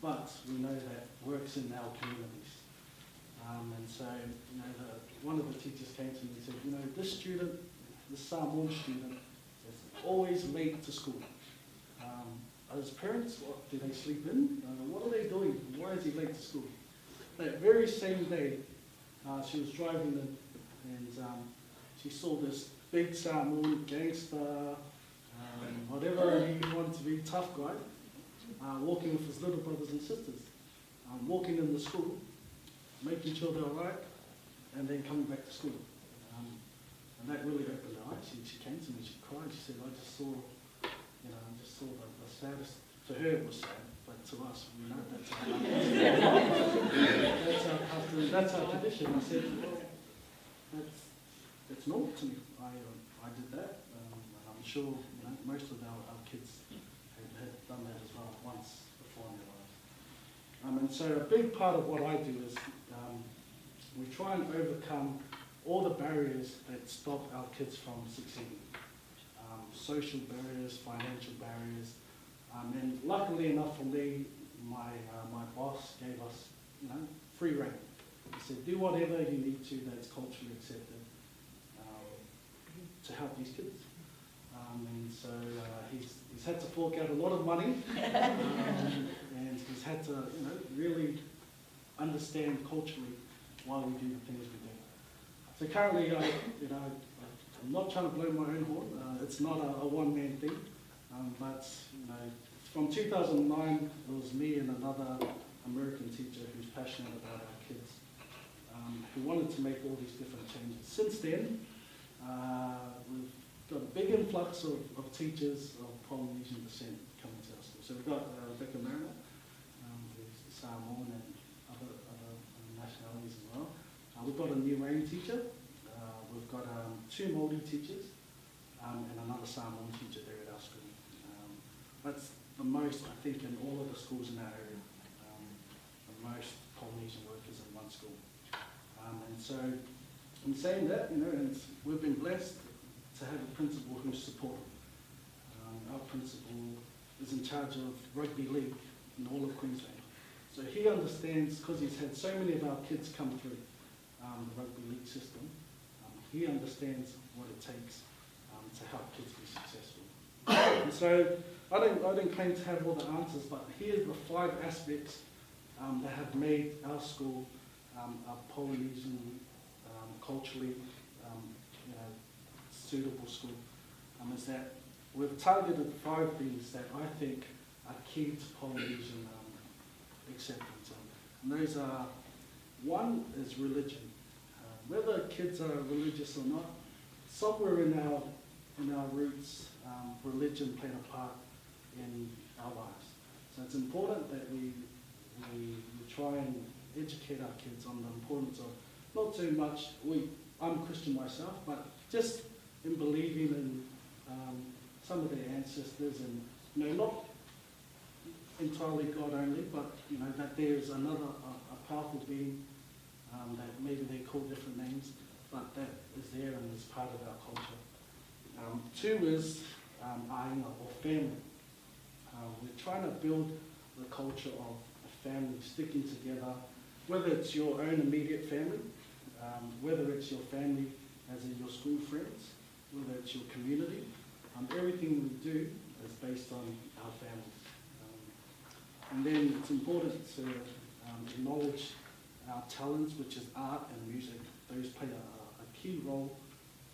but we know that works in our communities. And so, you know, one of the teachers came to me and said, you know, this student, this Samoan student, is always late to school. As parents, what, do they sleep in? What are they doing? Why is he late to school? That very same day, she was driving in, and she saw this big Samoan gangster, whatever he wanted to be, tough guy, walking with his little brothers and sisters, walking in the school, making sure they're all right, and then coming back to school. And that really opened her eyes. She came to me, she cried, she said, I just saw, you know, I just saw the status. To her it was sad, but to us, we know that's our custom, that's our tradition. I said, well, that's normal to me. I did that, and I'm sure, you know, most of our kids had done that as well once before in their lives. And so a big part of what I do is we try and overcome all the barriers that stop our kids from succeeding. Social barriers, financial barriers, and luckily enough for me, my boss gave us, you know, free rein. He said, do whatever you need to that's culturally accepted to help these kids. And so he's had to fork out a lot of money, and he's had to, you know, really understand culturally why we do the things we do. So currently, you know, I'm not trying to blow my own horn. It's not a one-man thing, but you know, from 2009, it was me and another American teacher who's passionate about our kids, who wanted to make all these different changes. Since then, we've got a big influx of teachers of Polynesian descent coming to our school. So we've got Rebecca Mariner, who's Samoan and other nationalities as well. We've got a New Rain teacher. We've got 2 Māori teachers and another Samoan teacher there at our school. That's the most, I think, in all of the schools in our area. The most Polynesian workers in one school. And so, in saying that, you know, and we've been blessed to have a principal who's supportive. Our principal is in charge of rugby league in all of Queensland. So he understands, because he's had so many of our kids come through the rugby league system, he understands what it takes to help kids be successful. And so I don't claim to have all the answers, but here's the 5 aspects that have made our school a Polynesian, culturally, you know, suitable school. Is that we've targeted 5 things that I think are key to Polynesian acceptance. And those are, one is religion. Whether kids are religious or not, somewhere in our roots, religion played a part in our lives. So it's important that we try and educate our kids on the importance of, not too much, I'm Christian myself, but just in believing in some of their ancestors, and, you know, not entirely God only, but, you know, that there's a powerful being that maybe they call different names, but that is there and is part of our culture. 2 is ainga, or family. We're trying to build the culture of a family sticking together, whether it's your own immediate family, whether it's your family as in your school friends, whether it's your community. Everything we do is based on our families. And then it's important to acknowledge our talents, which is art and music. Those play a key role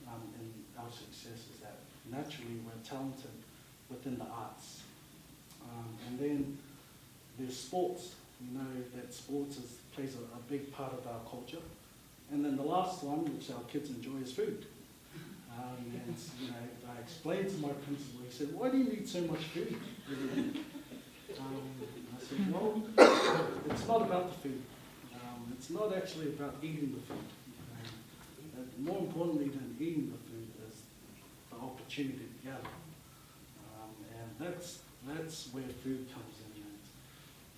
in our success, is that naturally we're talented within the arts. And then there's sports. We know that sports plays a big part of our culture. And then the last one, which our kids enjoy, is food. And I explained to my principal, he said, "Why do you need so much food?" I said, "Well, it's not about the food. It's not actually about eating the food. More importantly than eating the food is the opportunity to gather." And that's where food comes in. And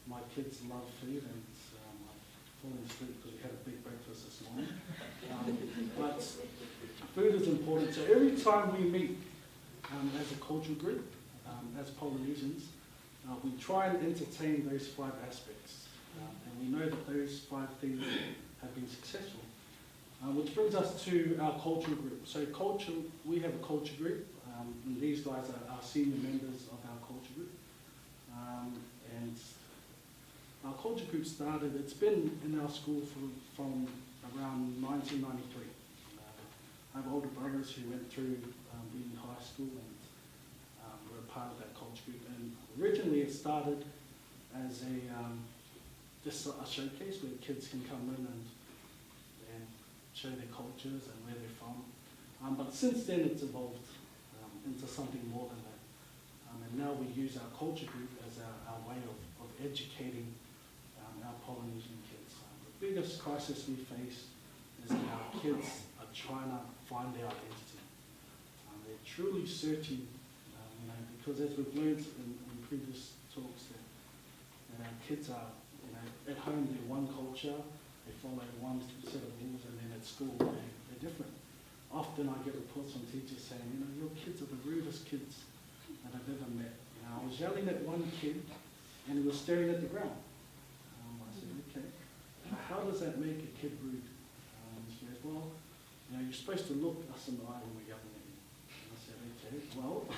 my kids love food, and I've fallen asleep because we had a big breakfast this morning. But food is important. So every time we meet as a cultural group, as Polynesians, we try and entertain those 5 aspects. And we know that those 5 things have been successful. Which brings us to our cultural group. So we have a culture group, and these guys are our senior members of our culture group. And our culture group started, it's been in our school from around 1993. I have older brothers who went through being in high school and were a part of that culture group. And originally it started as just a showcase where kids can come in and show their cultures and where they're from. But since then it's evolved into something more than that. And now we use our culture group as our way of educating our Polynesian kids. The biggest crisis we face is that our kids are trying to find their identity. They're truly searching, because as we've learned in previous talks, that our kids are, at home they're one culture, they follow one set of rules, and then at school they're different. Often I get reports from teachers saying, your kids are the rudest kids that I've ever met. I was yelling at one kid and he was staring at the ground. I said, okay, how does that make a kid rude? She goes, well, you're supposed to look us in the eye when we're yelling at you. And I said, okay, well,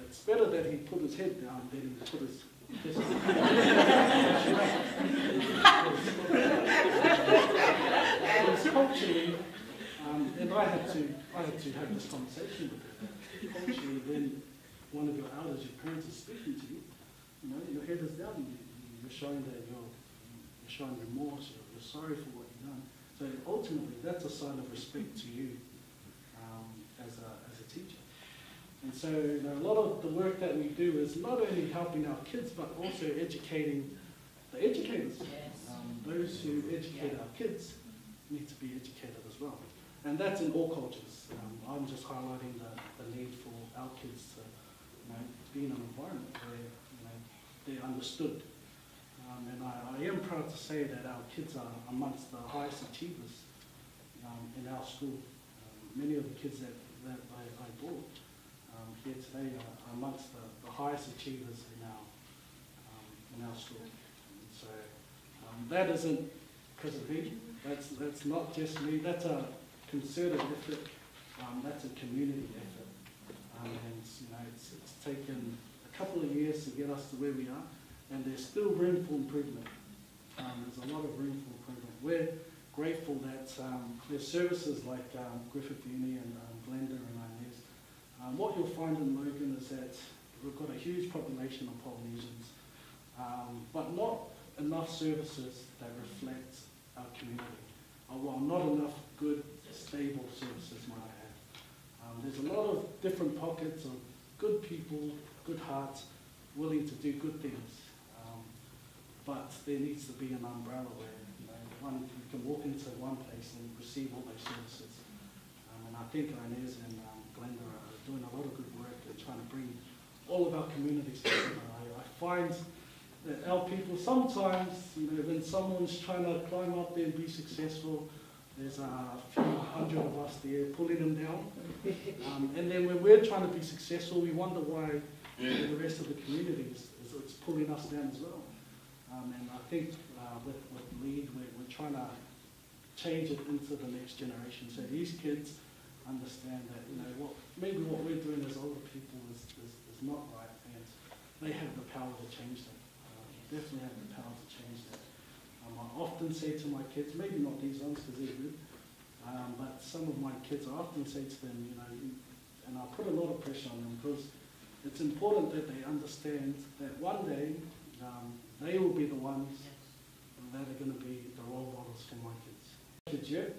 it's better that he put his head down than he put his because culturally, and I had to have this conversation with her. Culturally, when one of your elders, your parents, is speaking to you, your head is down. You're showing that you're showing remorse. You're sorry for what you've done. So ultimately, that's a sign of respect to you as a teacher. And so a lot of the work that we do is not only helping our kids, but also educating the educators. Yes. Those who educate our kids need to be educated as well. And that's in all cultures. I'm just highlighting the need for our kids to be in an environment where they're understood. And I am proud to say that our kids are amongst the highest achievers in our school. Many of the kids that I brought here today are amongst the highest achievers in our school. And so that isn't because of me. That's not just me. That's a concerted effort. That's a community effort. And it's taken a couple of years to get us to where we are, and there's still room for improvement. There's a lot of room for improvement. We're grateful that there's services like Griffith Uni and Glenda and Inez. What you'll find in Logan is that we've got a huge population of Polynesians, but not enough services that reflect our community. Well, not enough good, stable services, might I add. There's a lot of different pockets of good people, good hearts, willing to do good things. But there needs to be an umbrella where you can walk into one place and receive all those services. And I think Inez and Glenda are doing a lot of good work and trying to bring all of our communities together. I find that our people sometimes, when someone's trying to climb up there and be successful, There's a few hundred of us there pulling them down. And then when we're trying to be successful, we wonder why the rest of the community is pulling us down as well. And I think with LEAD, we're trying to change it into the next generation. So these kids understand that, maybe what we're doing as older people is not right, and they have the power to change that. Definitely have the power to change that. I often say to my kids, maybe not these ones because they're good, but some of my kids, I often say to them, and I put a lot of pressure on them because it's important that they understand that one day they will be the ones that are going to be the role models for my kids yet.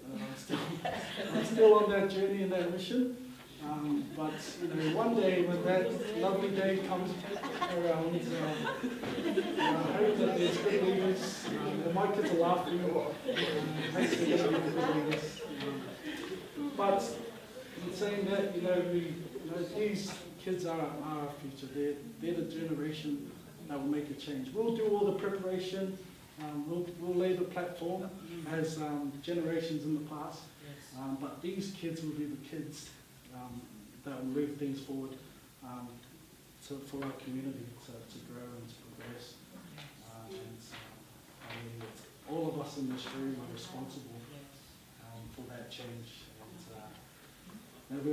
I'm still on that journey and that mission. But one day when that lovely day comes around, I hope that there's good leaders. And my kids are laughing. Hopefully there's good leaders. But in saying that, these kids are our future. They're the generation that will make a change. We'll do all the preparation. We'll lay the platform as generations in the past. But these kids will be the kids that will move things forward for our community to grow and to progress. All of us in this room are responsible for that change. And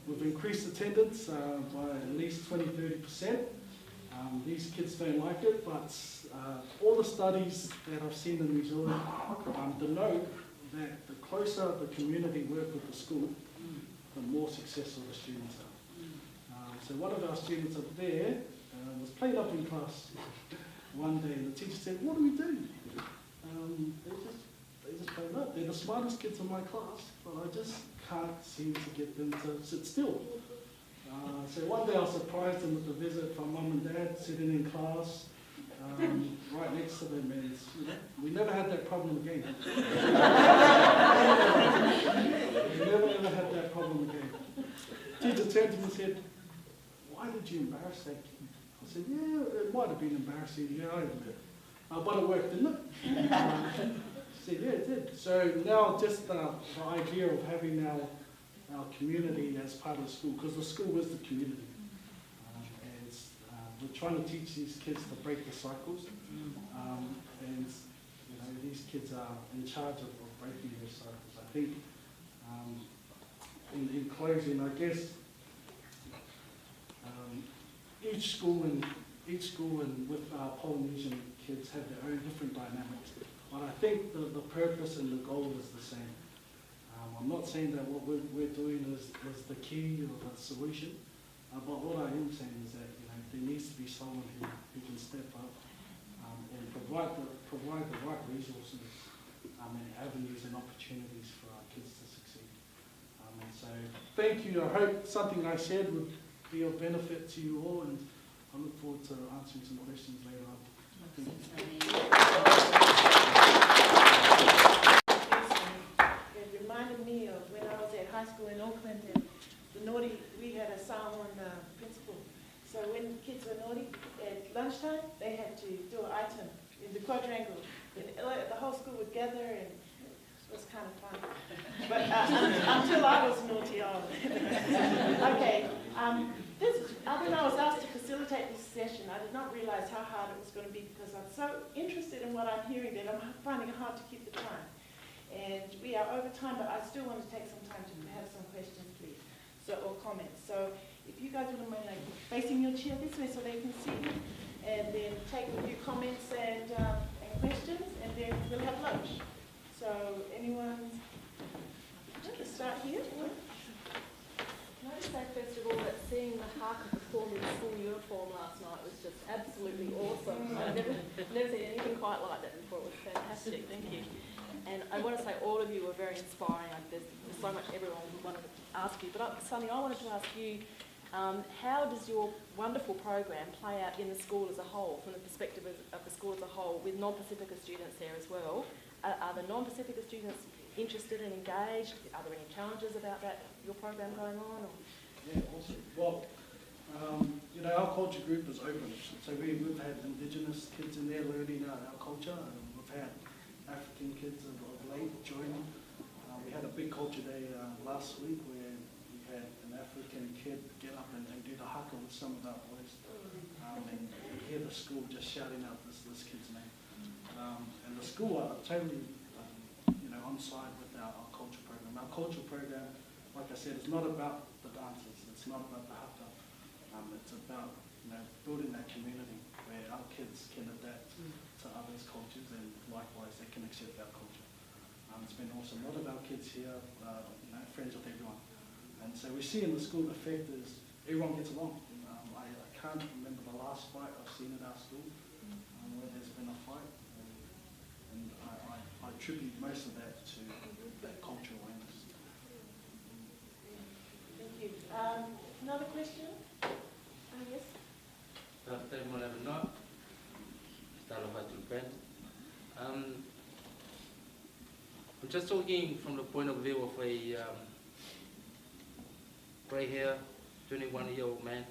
we've increased attendance by at least 20-30%. These kids don't like it, but all the studies that I've seen in New Zealand denote that the closer the community work with the school, the more successful the students are. So one of our students up there was played up in class one day, and the teacher said, "What do we do?" They just don't know. They're the smartest kids in my class, but I just can't seem to get them to sit still. So one day I surprised them with a visit from mum and dad sitting in class right next to them, and we never had that problem again. We never ever had that problem again. Teacher turned to me and said, "Why did you embarrass that kid?" I said, "Yeah, it might have been embarrassing, yeah, I admit. But it worked, didn't it?" She said, "Yeah, it did." So now just the idea of having our community as part of the school, because the school is the community. We're trying to teach these kids to break the cycles, and these kids are in charge of breaking those cycles. I think in closing, I guess each school and with our Polynesian kids have their own different dynamics, but I think the purpose and the goal is the same. I'm not saying that what we're doing is the key or the solution, but what I am saying is that there needs to be someone who can step up and provide the right resources and avenues and opportunities for our kids to succeed. And so thank you. I hope something I said would be of benefit to you all, and I look forward to answering some questions later on. It reminded me of when I was at high school in Auckland, and we had a Samoan principal. So when kids were naughty, at lunchtime, they had to do an item in the quadrangle. And the whole school would gather, and it was kind of fun. But until I was naughty. Okay. When I was asked to facilitate this session, I did not realize how hard it was going to be, because I'm so interested in what I'm hearing that I'm finding it hard to keep the time. And we are over time, but I still want to take some time to have some questions, please, or comments. So if you guys wouldn't mind facing your chair this way so they can see you, and then take a few comments and questions, and then we'll have lunch. So anyone, let's start here. Can I just say first of all that seeing the Haka perform in full uniform last night was just absolutely awesome. I've never seen anything quite like that before. It was fantastic. Thank you. And I want to say all of you were very inspiring. There's so much everyone wanted to ask you. But Sonny, I wanted to ask you, how does your wonderful program play out in the school as a whole, from the perspective of the school as a whole, with non-Pacifica students there as well? Are the non-Pacifica students interested and engaged? Are there any challenges about your program going on? Or? Yeah, awesome. Well, our culture group is open. So we've had Indigenous kids in there learning our culture, and we've had African kids of late joining. had a big culture day last week where we had an African kid get up and do the haka with some of our boys. And you hear the school just shouting out this kid's name. And the school are totally on side with our culture program. Our culture program, like I said, is not about the dances. It's not about the haka. It's about building that community where our kids can adapt to others' cultures and likewise they can accept our culture. It's been awesome. A lot of our kids here, friends with everyone. And so we see in the school the fact is everyone gets along. I can't remember the last fight I've seen at our school where there's been a fight. And I attribute most of that to that cultural awareness. Thank you. Another question? Yes. I'm just talking from the point of view of a grey hair, 21-year-old man.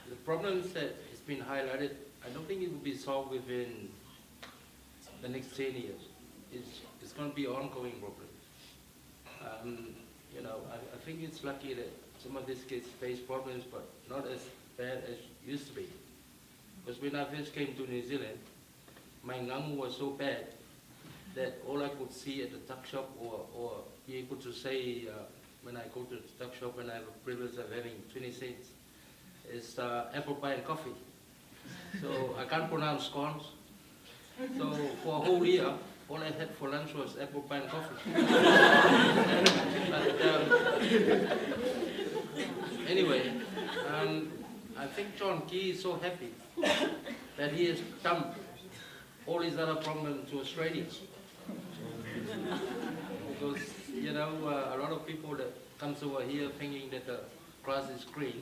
The problems that has been highlighted, I don't think it will be solved within the next 10 years. It's going to be an ongoing problem. I think it's lucky that some of these kids face problems, but not as bad as used to be. Because when I first came to New Zealand, my ngangu was so bad that all I could see at the tuck shop or be able to say when I go to the tuck shop and I have a privilege of having 20 cents is apple pie and coffee. So I can't pronounce scones. So for a whole year, all I had for lunch was apple pie and coffee. Anyway, I think John Key is so happy that he has dumped all his other problems to Australia. Because, a lot of people that comes over here thinking that the grass is green,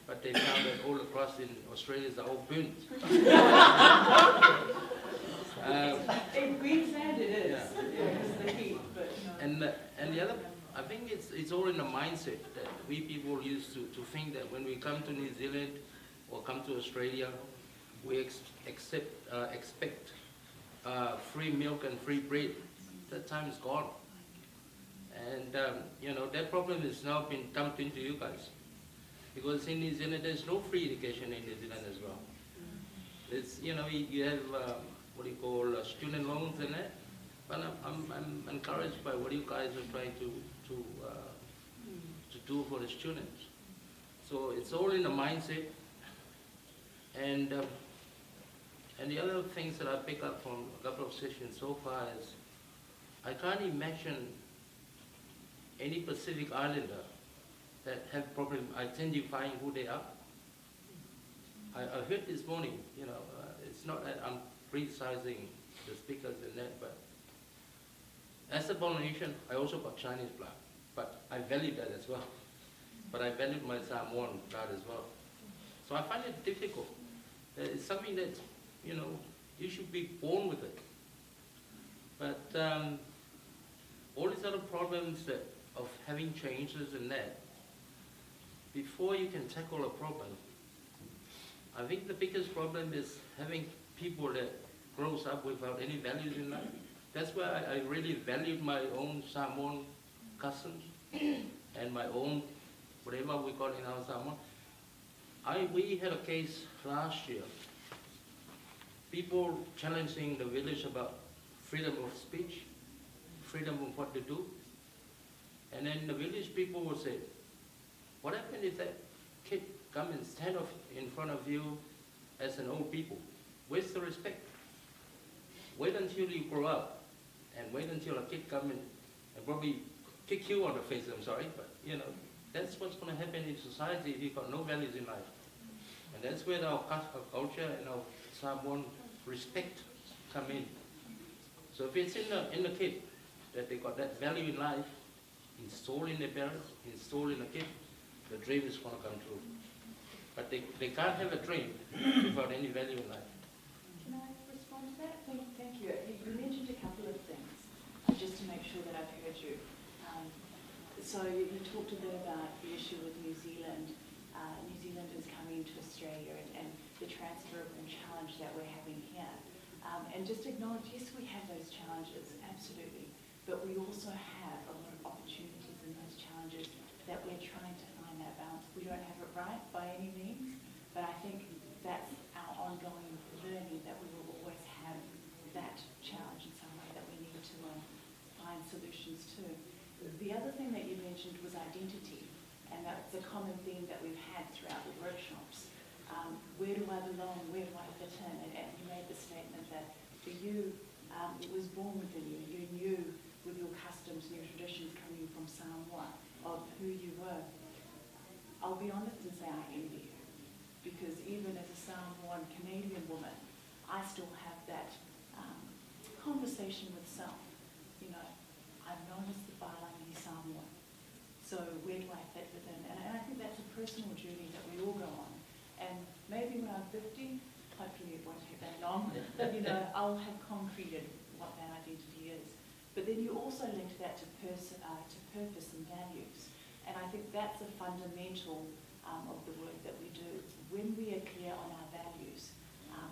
but they found that all the grass in Australia is all burnt. In Queensland it is, because of the heat, but no. And the other, I think it's all in the mindset that we people used to think that when we come to New Zealand or come to Australia, we expect free milk and free bread. That time is gone. And, that problem has now been dumped into you guys. Because in New Zealand, there's no free education in New Zealand as well. It's, you have, what do you call, student loans and that. But I'm encouraged by what you guys are trying to do for the students. So it's all in the mindset. And the other things that I pick up from a couple of sessions so far is I can't imagine any Pacific Islander that have problem identifying who they are. I heard this morning, it's not that I'm criticizing the speakers and that, but as a Polynesian, I also got Chinese blood, but I value that as well. But I value my Samoan blood as well. So I find it difficult. It's something that, you should be born with it. But all these other problems of having changes and that, before you can tackle a problem, I think the biggest problem is having people that grows up without any values in life. That's why I really valued my own Samoan customs and my own, whatever we call in our Samoan. We had a case last year, people challenging the village about freedom of speech, freedom of what to do. And then the village people would say, what happened if that kid come and stand in front of you as an old people? Where's the respect? Wait until you grow up and wait until a kid come in and probably kick you on the face, I'm sorry, but that's what's going to happen in society if you've got no values in life. And that's where our culture and our Samoan respect come in. So if it's in the kid that they got that value in life, installed in their parents, installed in the kid, the dream is going to come true. But they can't have a dream without any value in life. Can I respond to that? Thank you. You mentioned a couple of things, just to make sure that I've heard you. So you talked a bit about the issue with New Zealand. New Zealanders coming to Australia and the transferable challenge that we're having here. And just acknowledge, yes, we have those challenges, absolutely. but we also have a lot of opportunities in those challenges that we're trying to find that balance. We don't have it right by any means, but I think that's our ongoing learning, that we will always have that challenge in some way that we need to find solutions to. The other thing that you mentioned was identity, and that's a common theme that we've had throughout the workshops. Where do I belong? Where do I fit in? And you made the statement that for you, it was born within you. You knew with your customs and your traditions coming from Samoa of who you were. I'll be honest and say I envy you, because even as a Samoan Canadian woman, I still have that conversation with self. You know, I'm known as the Balangi Samoan, so where do I fit within? And I think that's a personal journey that we all go on. And maybe when I'm 50, hopefully it won't take that long, you know, I'll have concreted what that identity is. But then you also link that to purpose and values. And I think that's a fundamental of the work that we do. When we are clear on our values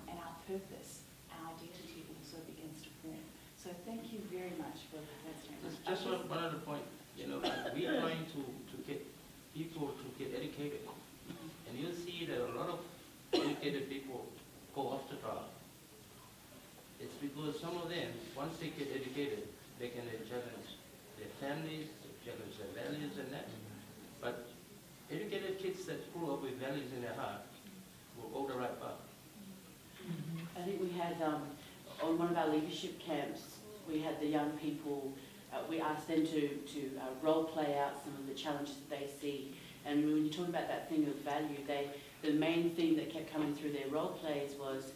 and our purpose, our identity also begins to form. So thank you very much for that statement. Just one other point. You know, we're trying to get people to get educated. And you'll see that a lot of educated people go off the track. It's because some of them, once they get educated, they can challenge their families, challenge their values and that. But educated kids that grew up with values in their heart will go the right path. I think we had, on one of our leadership camps, we had the young people, we asked them to role play out some of the challenges that they see. And when you talk about that thing of value, the main thing that kept coming through their role plays was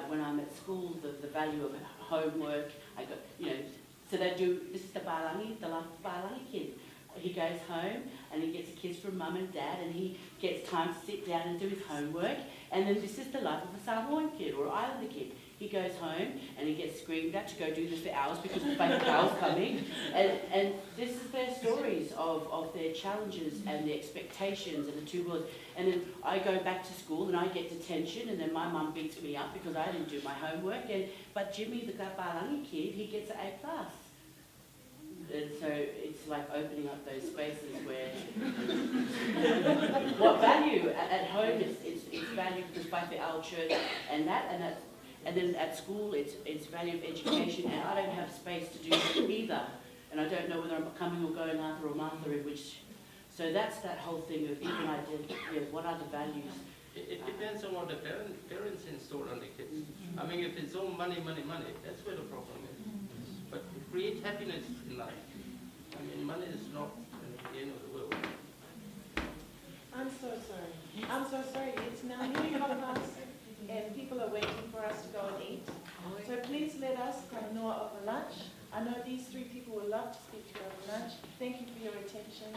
when I'm at school, the value of homework. I got, you know, so they do, this is the Balangi, the last Balangi kid. He goes home and he gets a kiss from mum and dad, and he gets time to sit down and do his homework. And then this is the life of a Samoan kid or Islander kid. He goes home and he gets screamed at to go do this for hours because the baby girl's coming. And this is their stories of their challenges and the expectations and the two worlds. And then I go back to school and I get detention, and then my mum beats me up because I didn't do my homework. But Jimmy, the Balangi kid, he gets an A+. And so it's like opening up those spaces where what value at home it's value because by the our church and then at school it's value of education, and I don't have space to do either, and I don't know whether I'm coming or going Arthur or Martha, in which, so that's that whole thing of even identity. What are the values? It depends on what the parents install on the kids. I mean, if it's all money, that's where the problem is. But to create happiness in life, I mean, money is not the end of the world. I'm so sorry. I'm so sorry. It's now nearly 12:30, and people are waiting for us to go and eat. So please let us Talanoa over lunch. I know these three people would love to speak to you over lunch. Thank you for your attention.